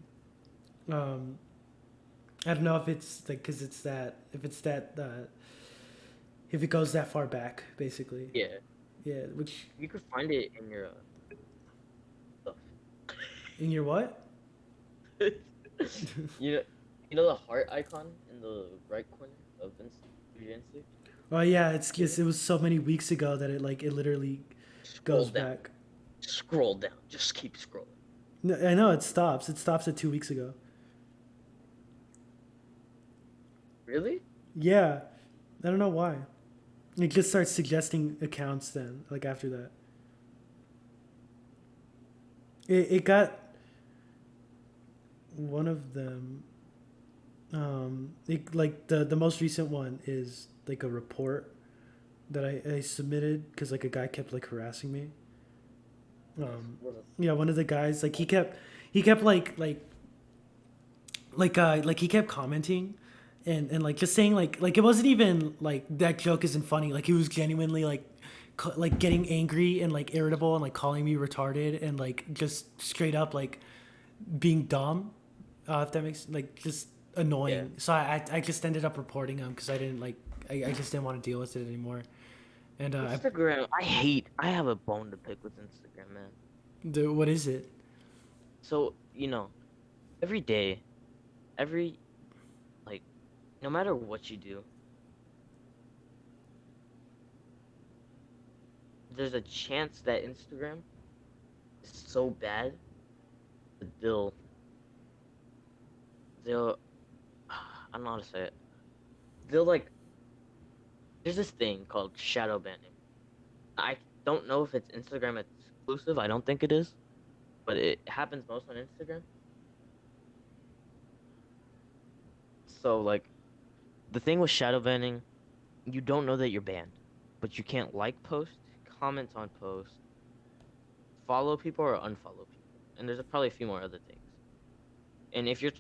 um I don't know if it's like, because it's that if it's that if it goes that far back, basically. Yeah, Yeah, which you could find it in your stuff. in your what? you know, you know the heart icon in the right corner of your Insta. Oh yeah, it's See just, it? it was so many weeks ago that it literally Scroll goes down. back. Scroll down. Just keep scrolling. No, I know it stops. It stops at 2 weeks ago. Really? Yeah, I don't know why. It just starts suggesting accounts then, like after that. It got one of them. Like the most recent one is like a report that I submitted because like a guy kept like harassing me. Um, What yeah, one of the guys, like he kept like he kept commenting and like just saying like it wasn't even like that joke isn't funny, like he was genuinely like like getting angry and like irritable and like calling me retarded and like just straight up like being dumb, if that makes like just Yeah. annoying. So I just ended up reporting him because I didn't like I just didn't want to deal with it anymore. And Instagram. I have a bone to pick with Instagram, man. what is it? So every day, every like, no matter what you do, there's a chance that Instagram is so bad that they'll I don't know how to say it. They'll like there's this thing called shadow banning. I don't know if it's Instagram exclusive. I don't think it is, but it happens most on Instagram. So like the thing with shadow banning, you don't know that you're banned, but you can't like posts, comment on posts, follow people or unfollow people. And there's probably a few more other things. And if you're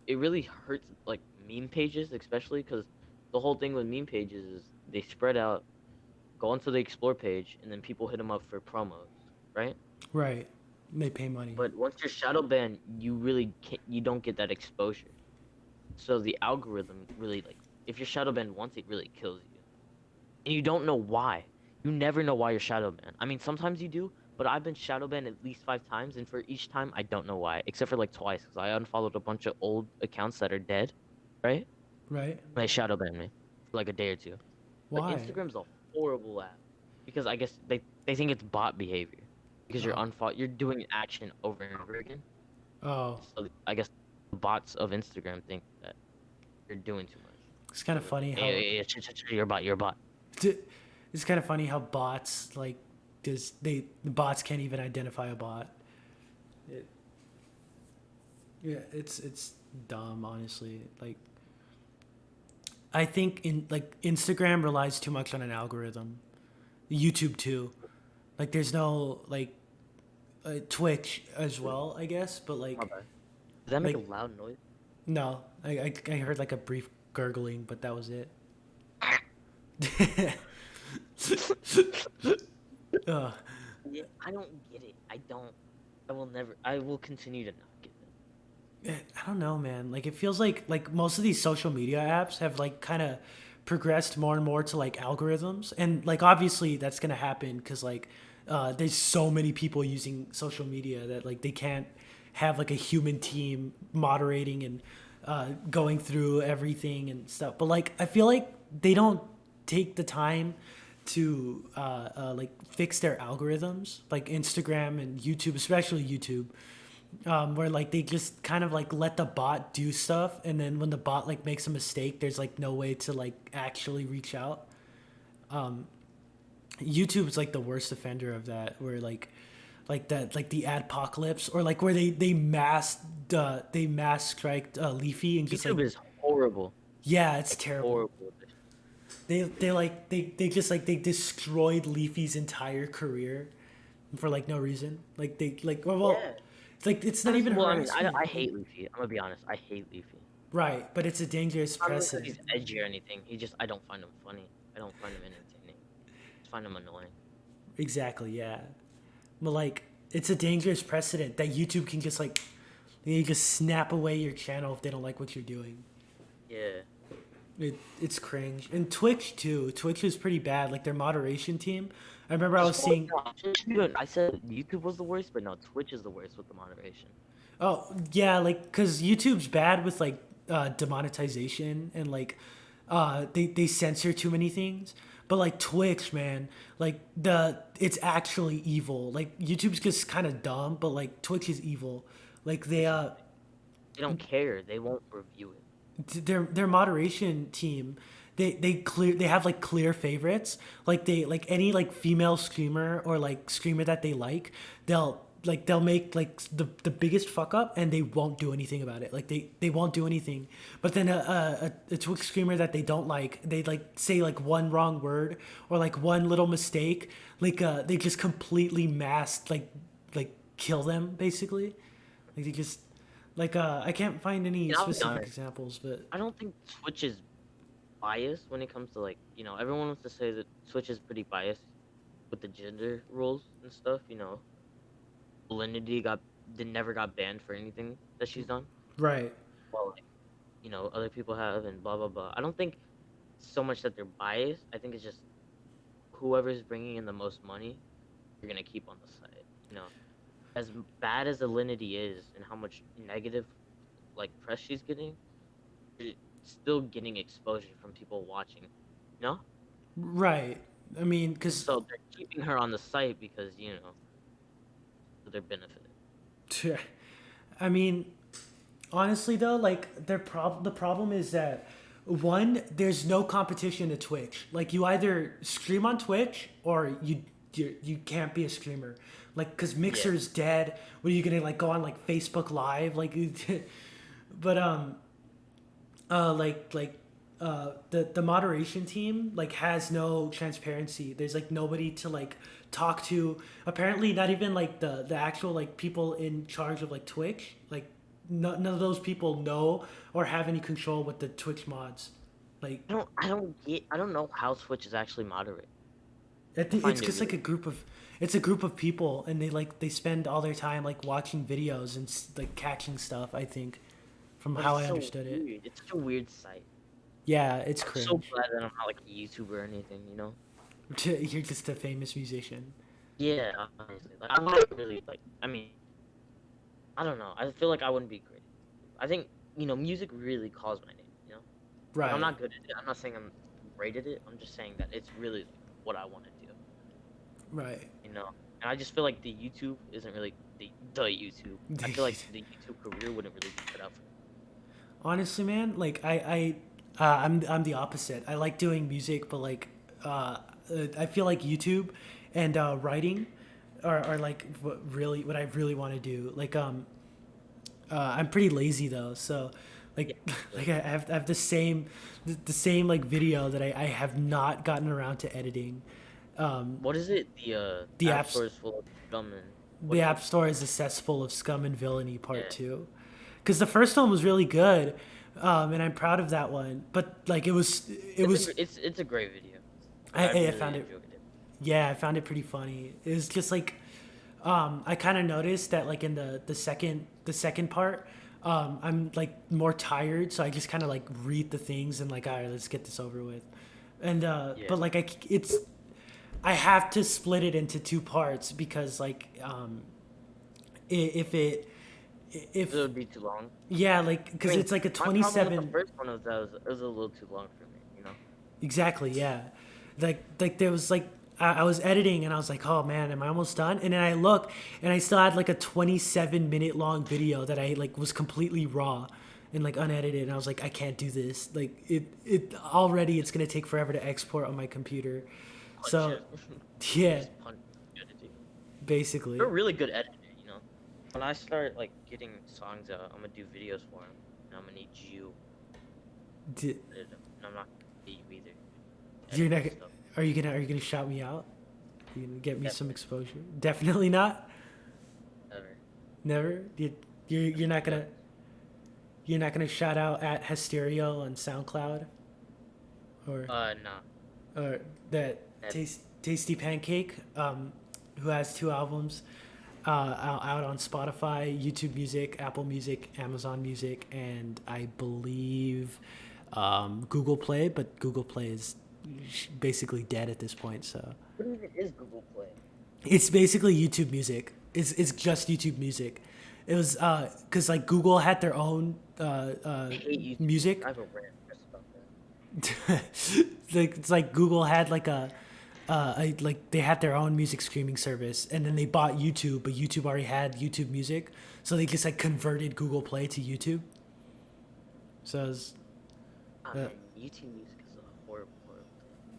it really hurts like meme pages, especially because the whole thing with meme pages is they spread out, go onto the explore page, and then people hit them up for promos, right? Right, they pay money. But once you're shadow banned, you really can't, you don't get that exposure. So the algorithm really like if you're shadow banned once, it really kills you, and you don't know why. You never know why you're shadow banned. I mean, sometimes you do, but I've been shadow banned at least 5 times, and for each time, I don't know why, except for like twice, because I unfollowed a bunch of old accounts that are dead, right? Right? They shadow banned me for like a day or two. But Why? Instagram's a horrible app because I guess they think it's bot behavior because Oh. you're doing action over and over again. Oh, So I guess the bots of Instagram think that you're doing too much. it's kind So of they're like, funny hey, how hey, hey, you're a bot, you're a bot. it's kind of funny how bots like does the bots can't even identify a bot. It, yeah, it's dumb, honestly. Like I think in like Instagram relies too much on an algorithm. YouTube too. Like there's no like Twitch as well, I guess, but My bad. Does that make a like loud noise? no, I heard like a brief gurgling, but that was it. Ugh. Yeah, I don't get it. I don't. I will never. I will continue to not get it. I don't know, man. Like it feels like most of these social media apps have like kind of progressed more and more to like algorithms, and like obviously that's gonna happen because like there's so many people using social media that like they can't have like a human team moderating and going through everything and stuff. But like I feel like they don't take the time to like fix their algorithms, like Instagram and YouTube, especially YouTube. where like they just kind of like let the bot do stuff, and then when the bot like makes a mistake, there's like no way to like actually reach out. YouTube's like the worst offender of that, where like that like the adpocalypse, or like where they mass strike Leafy and just like YouTube is horrible. yeah, it's Like terrible. horrible. They just like they destroyed Leafy's entire career for like no reason. Like they like well, Yeah. it's like it's not even Well, I mean, harassment. I hate Luffy. I'm gonna be honest. I hate Luffy. Right, but it's a dangerous Not because precedent. he's edgy or anything. I don't find him funny. I don't find him entertaining. I just find him annoying. Exactly, yeah. But like it's a dangerous precedent that YouTube can just like they just snap away your channel if they don't like what you're doing. Yeah. It's cringe. And Twitch too. Twitch is pretty bad. Like their moderation team. I remember I was So, seeing. no, Dude, I said YouTube was the worst, but no, Twitch is the worst with the moderation. Oh yeah, like because YouTube's bad with like demonetization and like they censor too many things. But like Twitch, man, like it's actually evil. Like YouTube's just kind of dumb, but like Twitch is evil. Like They don't care. They won't review it. their moderation team, they have like clear favorites. Like they like any like female streamer or like streamer that they like, they'll make like the biggest fuck up and they won't do anything about it. Like they won't do anything. But then a Twitch streamer that they don't like, they like say like one wrong word or like one little mistake, like they just completely masked like kill them basically. Like they just like I can't find any I'll be specific honest. examples, but I don't think Twitch is biased when it comes to like, everyone wants to say that Twitch is pretty biased with the gender rules and stuff. Validity never got banned for anything that she's done. right. Well, like, other people have and blah blah blah. I don't think so much that they're biased. I think it's just whoever's bringing in the most money, you're gonna keep on the site. As bad as Alinity is and how much negative like press she's getting, it's still getting exposure from people watching. No, Right. I mean, because so they're keeping her on the site because for their benefit. I mean, honestly though, like the problem is that one, there's no competition to Twitch. Like you either stream on Twitch or you can't be a streamer. Like because Yeah, Mixer's dead. What are you gonna like go on like Facebook Live? Like, but like the moderation team like has no transparency. There's like nobody to like talk to. Apparently not even like the actual like people in charge of like Twitch, like none of those people know or have any control with the Twitch mods. Like I don't know how Twitch is actually moderate. I I think it's find it just like really. it's a group of people, and they spend all their time like watching videos and like catching stuff, I think, from But how it's I so understood it. weird. It's such a weird site. Yeah, it's I'm so cringe. glad that I'm not like a YouTuber or anything. You're just a famous musician. Yeah, honestly. Like I wouldn't really like I mean, I don't know. I feel like I wouldn't be great. I think, music really calls my name. Like I'm Right. not good at it. I'm not saying I'm great at it. I'm just saying that it's really like, what I want to Right. do. And I just feel like the YouTube isn't really the YouTube. I feel like the YouTube career wouldn't really be cut out for me. Honestly, man, like I'm the opposite. I like doing music, but like I feel like YouTube and writing are like what I really want to do. Like I'm pretty lazy though, so Yeah, like like, I have the same like video that I have not gotten around to editing. what is it? The The App apps Store is full of scum and what the is App it? Store is a cesspool of scum and villainy part Yeah, two, because the first one was really good, and I'm proud of that one. But like it was it's a great video. Like I I really found it. enjoyed it. Yeah, I found it pretty funny. It was just like I kind of noticed that like in the second part, I'm like more tired, so I just kind of like read the things and like all right, let's get this over with. And Yeah, but like I have to split it into two parts because like if it it if would be too long. yeah, like I because mean, it's like a my problem with the 27. first one was that it was a little too long for me. Exactly, yeah. Like there was like I was editing and I was like, oh man, am I almost done? And then I look and I still had like a 27-minute long video that I like was completely raw and like unedited. And I was like, I can't do this. Like it already it's gonna take forever to export on my computer. Punch So it. You yeah, just punch editing. You're basically. a really good editor, you know. When I start like getting songs out, I'm gonna do videos for them, and I'm gonna need you D- to edit them, and I'm not gonna pay you either. you're Edit not. my stuff. Are you gonna shout me out? You gonna get me some Definitely exposure? Definitely not. never. Never. You're not Never. gonna. You're not gonna shout out at Hysteria on SoundCloud, or Nah. that Never. Tasty Pancake, who has 2 albums out on Spotify, YouTube Music, Apple Music, Amazon Music, and I believe Google Play. But Google Play is basically dead at this point. So What even is Google Play? it's basically YouTube Music. It's just YouTube Music. It was because like Google had their own I hate YouTube. music. I have a rant just about that. Like it's like Google had like like they had their own music streaming service, and then they bought YouTube, but YouTube already had YouTube Music, so they just like converted Google Play to YouTube. So it was, Ah, uh, man, YouTube music is a horrible, horrible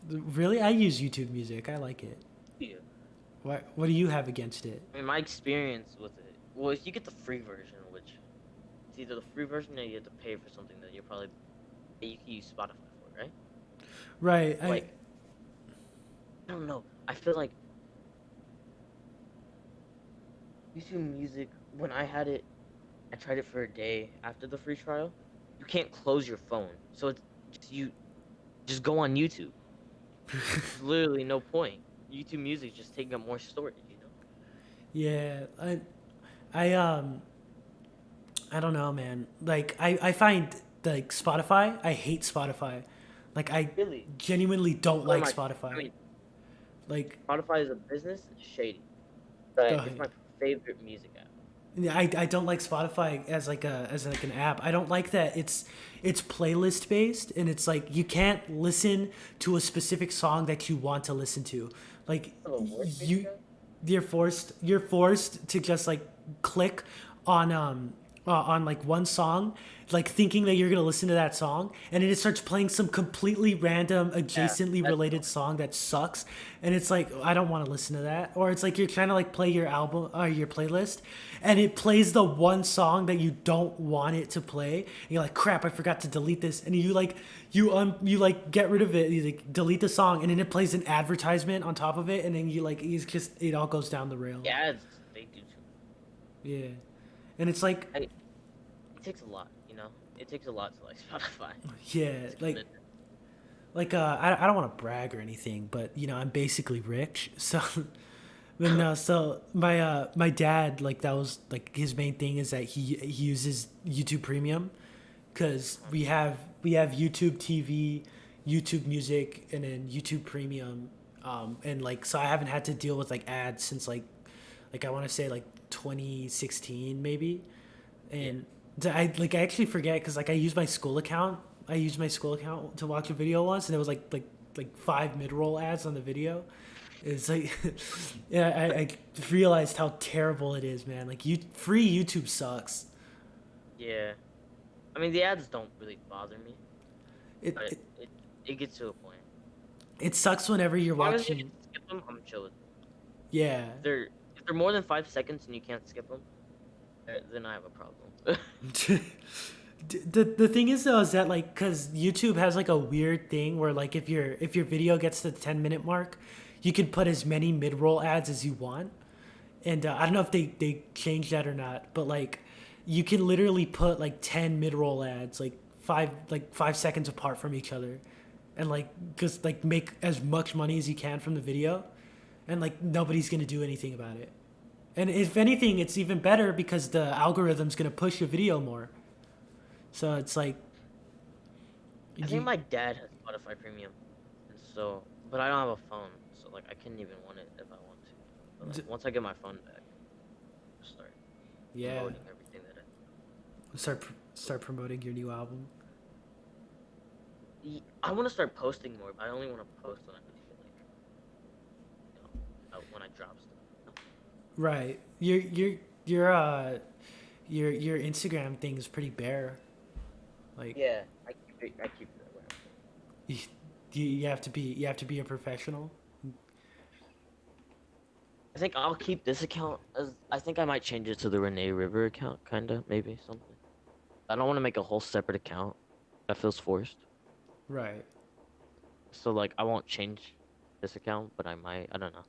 really, I use YouTube Music. I like it. thing. Yeah. What do you have against it? I mean, my experience with it. Well, if you get the free version, which it's either the free version or you have to pay for something that you can use Spotify for, right? Right. Like, I don't know. I feel like YouTube Music. When I had it, I tried it for a day after the free trial. You can't close your phone, so it's just go on YouTube. There's literally no point. YouTube Music is just taking up more storage, you know. Yeah. I I don't know, man. Like I find like Spotify. I hate Spotify. Like I Really, genuinely don't one like of my. I Spotify. mean, Like Spotify is a business. It's shady, go but it's ahead. my favorite music app. Yeah, I don't like Spotify as like an app. I don't like that it's playlist based, and it's like you can't listen to a specific song that you want to listen to. Like Oh, the worst music you app? you're forced to just like click on like one song, like thinking that you're gonna listen to that song, and then it starts playing some completely random Yeah, adjacently that's related song that sucks, and it's like I don't want to listen to that. Or it's like you're trying to like play your album or your playlist, and it plays the one song that you don't want it to play. And you're like, crap, I forgot to delete this, and you like you like get rid of it, you like delete the song, and then it plays an advertisement on top of it, and then you like it's just it all goes down the rails. yeah, they do too. Yeah, and it's like It takes a lot, you know. It takes a lot to like Spotify. yeah, It's like commitment. I don't want to brag or anything, but you know I'm basically rich, so but no, so my dad like that was like his main thing is that he uses YouTube Premium because we have YouTube TV, YouTube Music, and then YouTube Premium, and like so I haven't had to deal with like ads since like I want to say like 2016 maybe, Yeah. and I actually forget because like I used my school account. I used my school account to watch a video once, and it was like 5 mid-roll ads on the video. It's like, yeah, I realized how terrible it is, man. Like free YouTube sucks. Yeah. I mean, the ads don't really bother me, It but it, it gets to a point. it sucks whenever you're As long as you watching. can skip them, I'm chill with it. Yeah. If they're more than 5 seconds and you can't skip them, then I have a problem. The thing is though is that like because YouTube has like a weird thing where like if your video gets to the 10-minute mark, you can put as many mid-roll ads as you want, and I don't know if they changed that or not, but like you can literally put like 10 mid-roll ads like 5 seconds apart from each other, and like just like make as much money as you can from the video, and like nobody's gonna do anything about it. And if anything, it's even better because the algorithm's gonna push your video more. So it's like, I think my dad has Spotify Premium, and so, but I don't have a phone, so like I couldn't even want it if I want to. But like, once I get my phone back, I'll start yeah, promoting everything that I. start promoting your new album. I want to start posting more, but I only want to post when I really feel like. drop stuff. Right. Your Instagram thing is pretty bare. Like Yeah, I keep it that way. you, you have to be a professional. I think I'll keep this account as I think I might change it to the Renee River account, kinda, maybe something. I don't want to make a whole separate account. That feels forced. Right. So like I won't change this account, but I might. I don't know.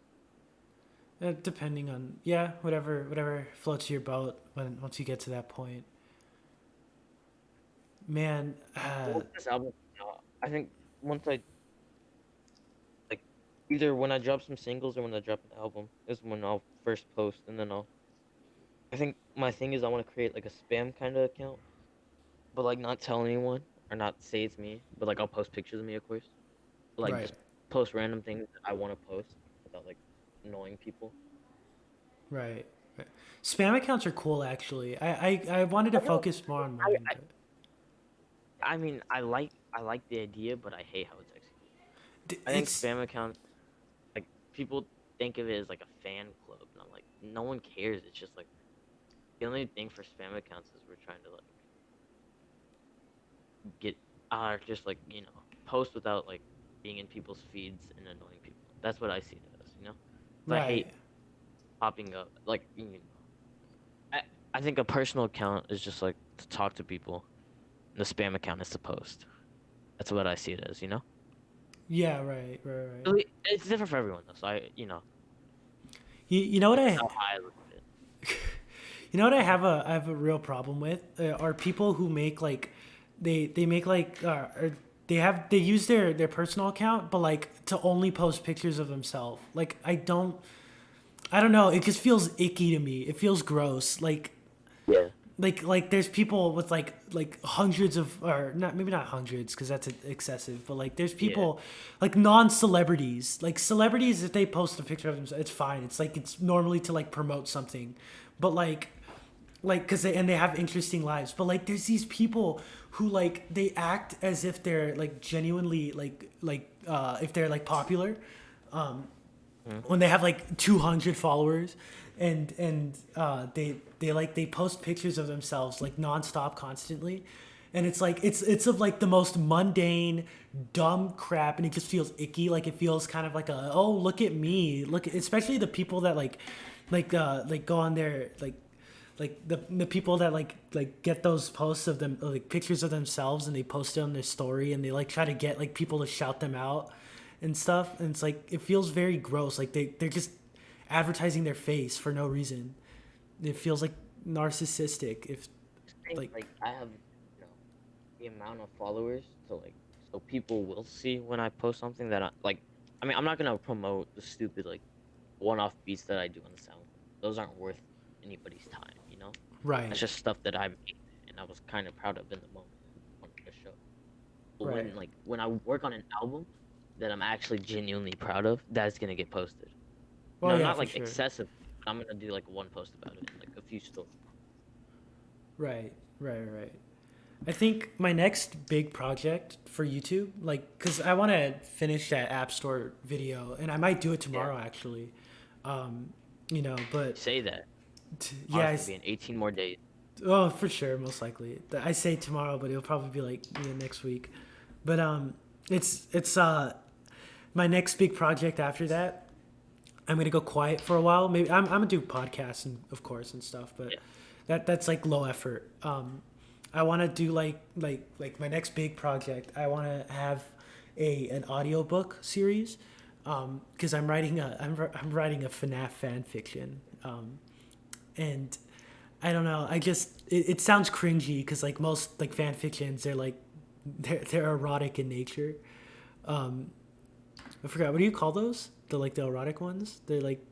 Depending on whatever floats your boat when once you get to that point. Man, Once this album comes out, I think once I like either when I drop some singles or when I drop an album is when I'll first post, and then I'll. I think my thing is I want to create like a spam kind of account, but like not tell anyone or not say it's me, but like I'll post pictures of me, of course. Like right, just post random things that I want to post without like annoying people. right, right. Spam accounts are cool, actually. I wanted to I know. focus more on I, mine, but I mean, I like the idea, but I hate how it's executed. I think it's spam accounts, like people think of it as like a fan club, and I'm like, no one cares. It's just like the only thing for spam accounts is we're trying to like get just like post without like being in people's feeds and annoying people. That's what I see it as, you know. So I hate right. popping up like I think a personal account is just like to talk to people. The spam account is to post. That's what I see it as, you know. Yeah, right, right, right. Really, it's different for everyone though. So you know, You know what that's I just how I look at it. you know what I have a real problem with are people who make like they make like or they use their personal account but like to only post pictures of themselves. Like I don't know, it just feels icky to me. It feels gross. Yeah, Like there's people with like hundreds of, or not, maybe not hundreds because that's excessive, but like there's yeah, people like non-celebrities, like celebrities, if they post a picture of themselves, it's fine. It's like it's normally to like promote something, but like because they have interesting lives, but like there's these people who like they act as if they're like genuinely if they're like popular mm, when they have like 200 followers, and they post pictures of themselves like nonstop constantly, and it's like it's of like the most mundane dumb crap, and it just feels icky. Like it feels kind of like a, oh, look at me, especially the people that like go on there, like the people that like get those posts of them, like pictures of themselves, and they post it on their story, and they like try to get like people to shout them out and stuff, and it's like it feels very gross. Like they're just advertising their face for no reason. It feels like narcissistic, if just think like like I have the amount of followers to like so people will see when I post something that I mean I'm not gonna promote the stupid like one-off beats that I do on the sound. Those aren't worth anybody's time, you know. right, That's just stuff that I made and I was kind of proud of in the moment on the show. But right. when I work on an album that I'm actually genuinely proud of, that's gonna get posted. Well, No, yeah, not for like sure. excessive. I'm gonna do like one post about it, like a few stories. Right, right, right. I think my next big project for YouTube, like, cause I want to finish that App Store video, and I might do it Yeah, tomorrow actually. But say that. yeah, Tomorrow's gonna be in 18 more days. oh, for sure, most likely. I say tomorrow, but it'll probably be like next week. But it's my next big project after that. I'm gonna go quiet for a while. Maybe I'm gonna do podcasts and of course and stuff, but Yeah. that's like low effort. I want to do like my next big project. I want to have an audiobook series, because I'm writing a FNAF fan fiction, and I don't know. It sounds cringy because like most like fan fictions, they're erotic in nature. Um, I forgot, what do you call those? The erotic ones. They're like,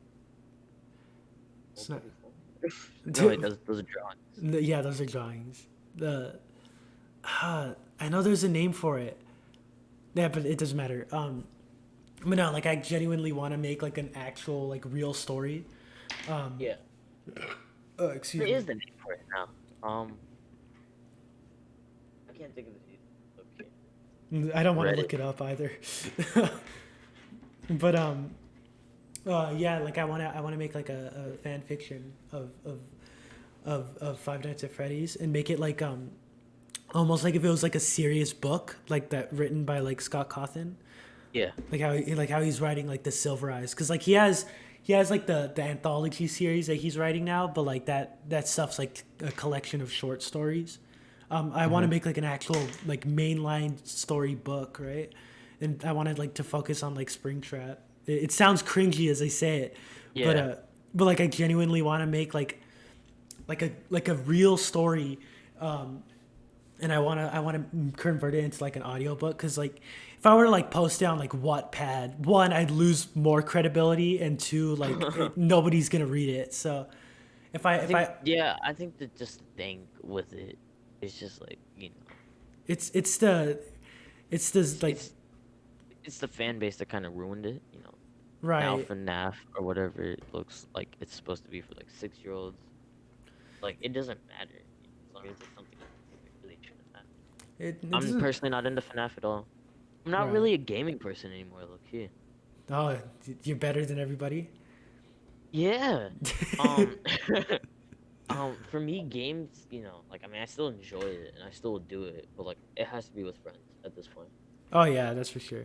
it's not. No, it does. Those are drawn. Yeah, those are drawings. The I know there's a name for it. Yeah, but it doesn't matter. But no, like I genuinely want to make like an actual like real story. Um, Yeah, there excuse me. is the name for it now. I can't think of the name. Okay. I don't want to Reddit. look it up either. But Yeah, like I wanna make like a fan fiction of Five Nights at Freddy's and make it like almost like if it was like a serious book like that written by like Scott Cawthon, Yeah. like how he's writing like the Silver Eyes, because like he has like the anthology series that he's writing now, but like that stuff's like a collection of short stories. I want to Hmm. make like an actual like mainline story book, right? And I wanted like to focus on like Springtrap. It sounds cringy as I say it, but Yeah. like I genuinely want to make like a real story, and I want to convert it into like an audiobook, because like if I were to like post it on like Wattpad, one, I'd lose more credibility, and two, like nobody's gonna read it. So if I I if think, I yeah, I think that just the thing with it is just like, it's the it's this like it's it's the fan base that kind of ruined it. Now right. FNAF or whatever it looks like it's supposed to be for like 6-year-olds. Like it doesn't matter as long as it's something that really shouldn't matter. It I'm doesn't. personally not into FNAF at all. I'm not Right. really a gaming person anymore, look here. Oh, you're better than everybody. Yeah. Um for me games, like I mean I still enjoy it and I still do it, but like it has to be with friends at this point. Oh yeah, that's for sure.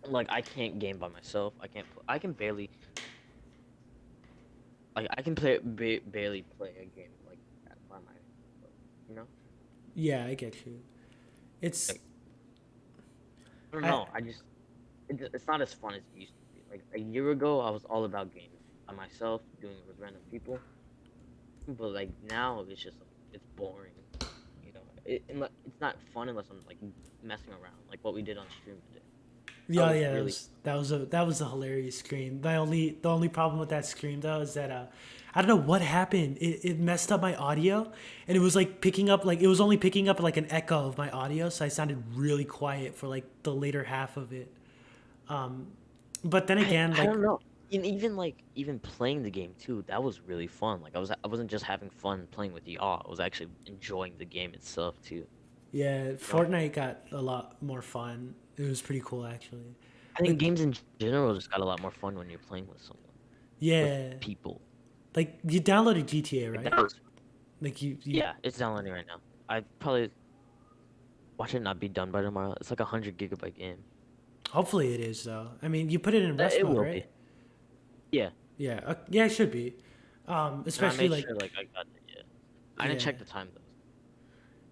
Like I can't game by myself. I can barely like I can barely play a game like that by myself, you know? Yeah, I get you. It's Like I don't I know. It's not as fun as it used to be. Like a year ago, I was all about games by myself, doing it with random people. But like now, it's just it's boring. It's not fun unless I'm like messing around, like what we did on stream today. That Yeah, was yeah, really that was a hilarious scream. The only problem with that scream though is that I don't know what happened. It messed up my audio, and it was like picking up like it was only picking up like an echo of my audio, so I sounded really quiet for like the later half of it. Um, but then again, I like don't know. And even like even playing the game too, that was really fun. Like I wasn't just having fun playing with y'all. I was actually enjoying the game itself too. yeah, You know? Fortnite got a lot more fun. It was pretty cool actually. I think Like games in general just got a lot more fun when you're playing with someone, with yeah, people. like you downloaded GTA, Like right? that was Like you Yeah, it's downloading right now. I probably watch it not be done by tomorrow. It's like 100 GB game. hopefully it is though. I mean, you put it in rest It mode, will right? be. Yeah. Yeah, yeah, it should be. And I Especially made like sure like I got it. Yeah. I didn't yeah, check the time though.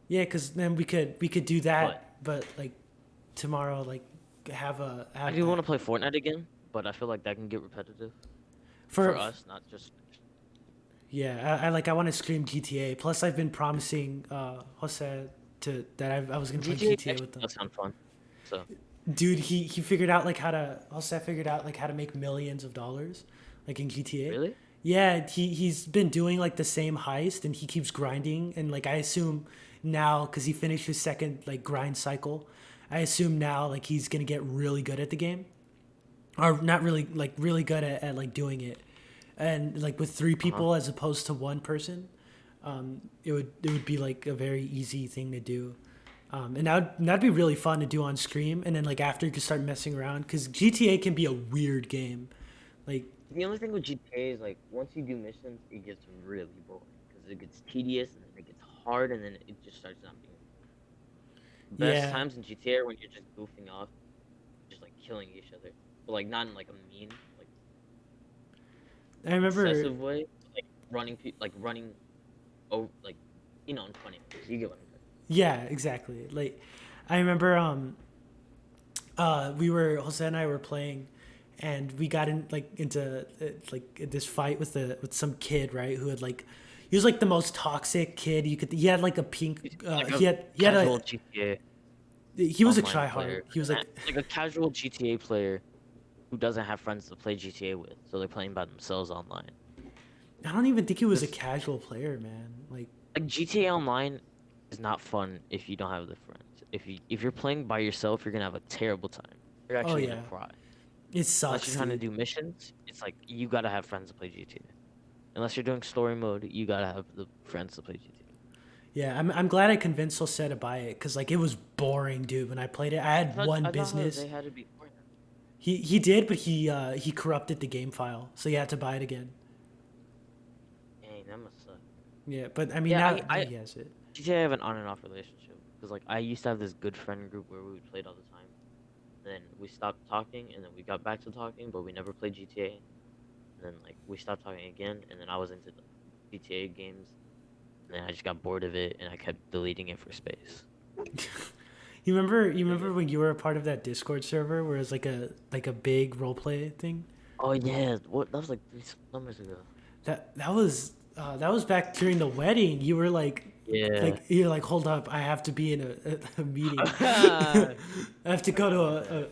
yeah, because then we could do But that, but like tomorrow, like have a I have do want to play Fortnite again, but I feel like that can get repetitive for for us, not just. yeah. I want to stream GTA. Plus, I've been promising Jose to that I was gonna play GTA GTA actually with them. does sound fun. So Dude, he figured out like how to Jose figured out like how to make millions of dollars, like in GTA. really? Yeah, he's been doing like the same heist, and he keeps grinding, and like I assume now because he finished his second like grind cycle, I assume now like he's gonna get really good at the game, or not really like really good at like doing it, and like with three Uh huh. people as opposed to one person, it would be like a very easy thing to do. And that'd be really fun to do on stream, and then like after you can start messing around, because GTA can be a weird game, like The only thing with GTA is like once you do missions, it gets really boring because it gets tedious and then it gets hard and then it just starts not being. Best yeah. times in GTA are when you're just goofing off, just like killing each other, but like not in like a mean, like I remember. excessive way, like running, oh, like in funny ways. You get what I'm saying? Yeah, exactly. Like, I remember we were Jose and I were playing, and we got into like this fight with some kid, right? Who had like he was like the most toxic kid you could. He had like a pink. He's like a He had casual a GTA he was a online tryhard. player, He was like like a casual GTA player who doesn't have friends to play GTA with, so they're playing by themselves online. I don't even think he was a This casual player, man. like GTA Online is not fun if you don't have the friends. If you're playing by yourself, you're gonna have a terrible time. You're Oh actually gonna yeah, cry. it Unless you're sucks, trying to dude. do missions, it's like you gotta have friends to play GTA. Unless you're doing story mode, you gotta have the friends to play GTA. Yeah, I'm glad I convinced Jose to buy it, because like it was boring, dude. When I played it, I had one I thought business. Jose had to be Fortnite. He did, but he corrupted the game file, so you had to buy it again. Dang, that must suck. Yeah, but I mean Yeah, now I he has it. GTA have an on and off relationship because like I used to have this good friend group where we played all the time. Then we stopped talking, and then we got back to talking, but we never played GTA. And then like we stopped talking again, and then I was into the GTA games, and then I just got bored of it, and I kept deleting it for space. You remember when you were a part of that Discord server where it was like a big roleplay thing? Oh yeah, what that was like 3 summers ago. That was back during the wedding. You were Yeah. you're like, hold up, I have to be in a meeting. Yeah, I have to go to a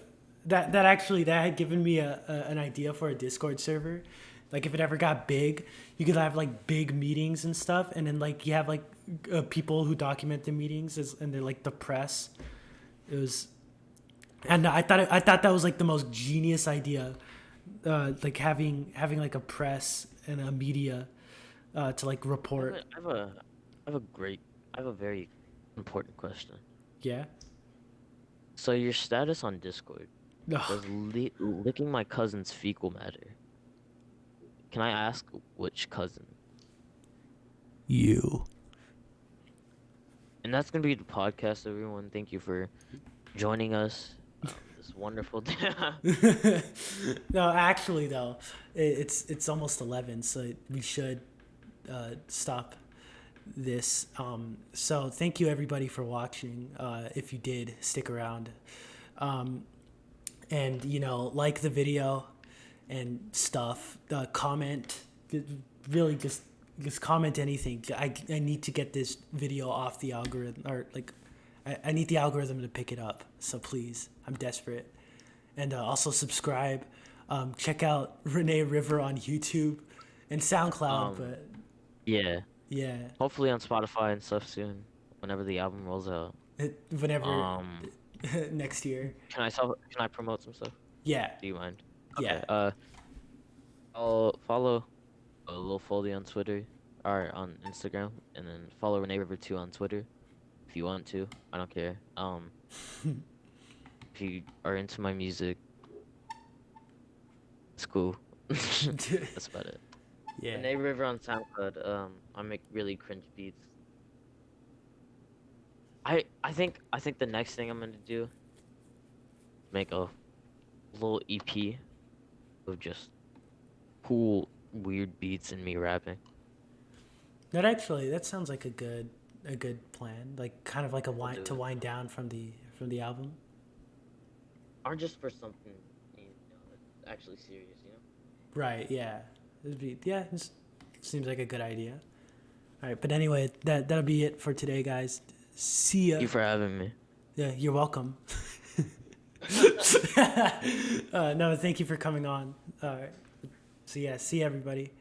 that actually that had given me an idea for a Discord server. Like if it ever got big, you could have like big meetings and stuff, and then like you have like people who document the meetings and they're like the press. It was, and I thought that was like the most genius idea, like having like a press and a media to like report. I have a very important question. Yeah. So your status on Discord No. was licking my cousin's fecal matter. Can I ask which cousin? You. And that's gonna be the podcast, everyone. Thank you for joining us. This wonderful day. No, actually though, it's almost 11, so we should stop this. So thank you everybody for watching. If you did stick around, and you know, like the video and stuff. Comment, really just comment anything. I need to get this video off the algorithm, or like I need the algorithm to pick it up. So please, I'm desperate. And also subscribe. Check out Renee River on YouTube and SoundCloud. But Yeah. yeah, Hopefully on Spotify and stuff soon, whenever the album rolls out. whenever next year. Can I promote some stuff? Yeah, Do you mind? yeah. Okay. I'll follow Lil Foldy on Twitter or on Instagram, and then follow Renee River 2 on Twitter if you want to. I don't care. If you are into my music, it's cool. That's about it. Yeah. Renee River on SoundCloud. I make really cringe beats. I think the next thing I'm gonna do, make a little EP of just cool weird beats and me rapping. That sounds like a good plan. Like kind of like a I'll do to it. wind down from the album. Or just for something, that's actually serious, you know? Right. Yeah. It seems like a good idea. All right. But anyway, that'll be it for today, guys. See ya. Thank you for having me. Yeah. You're welcome. No, thank you for coming on. All right. So yeah. See everybody.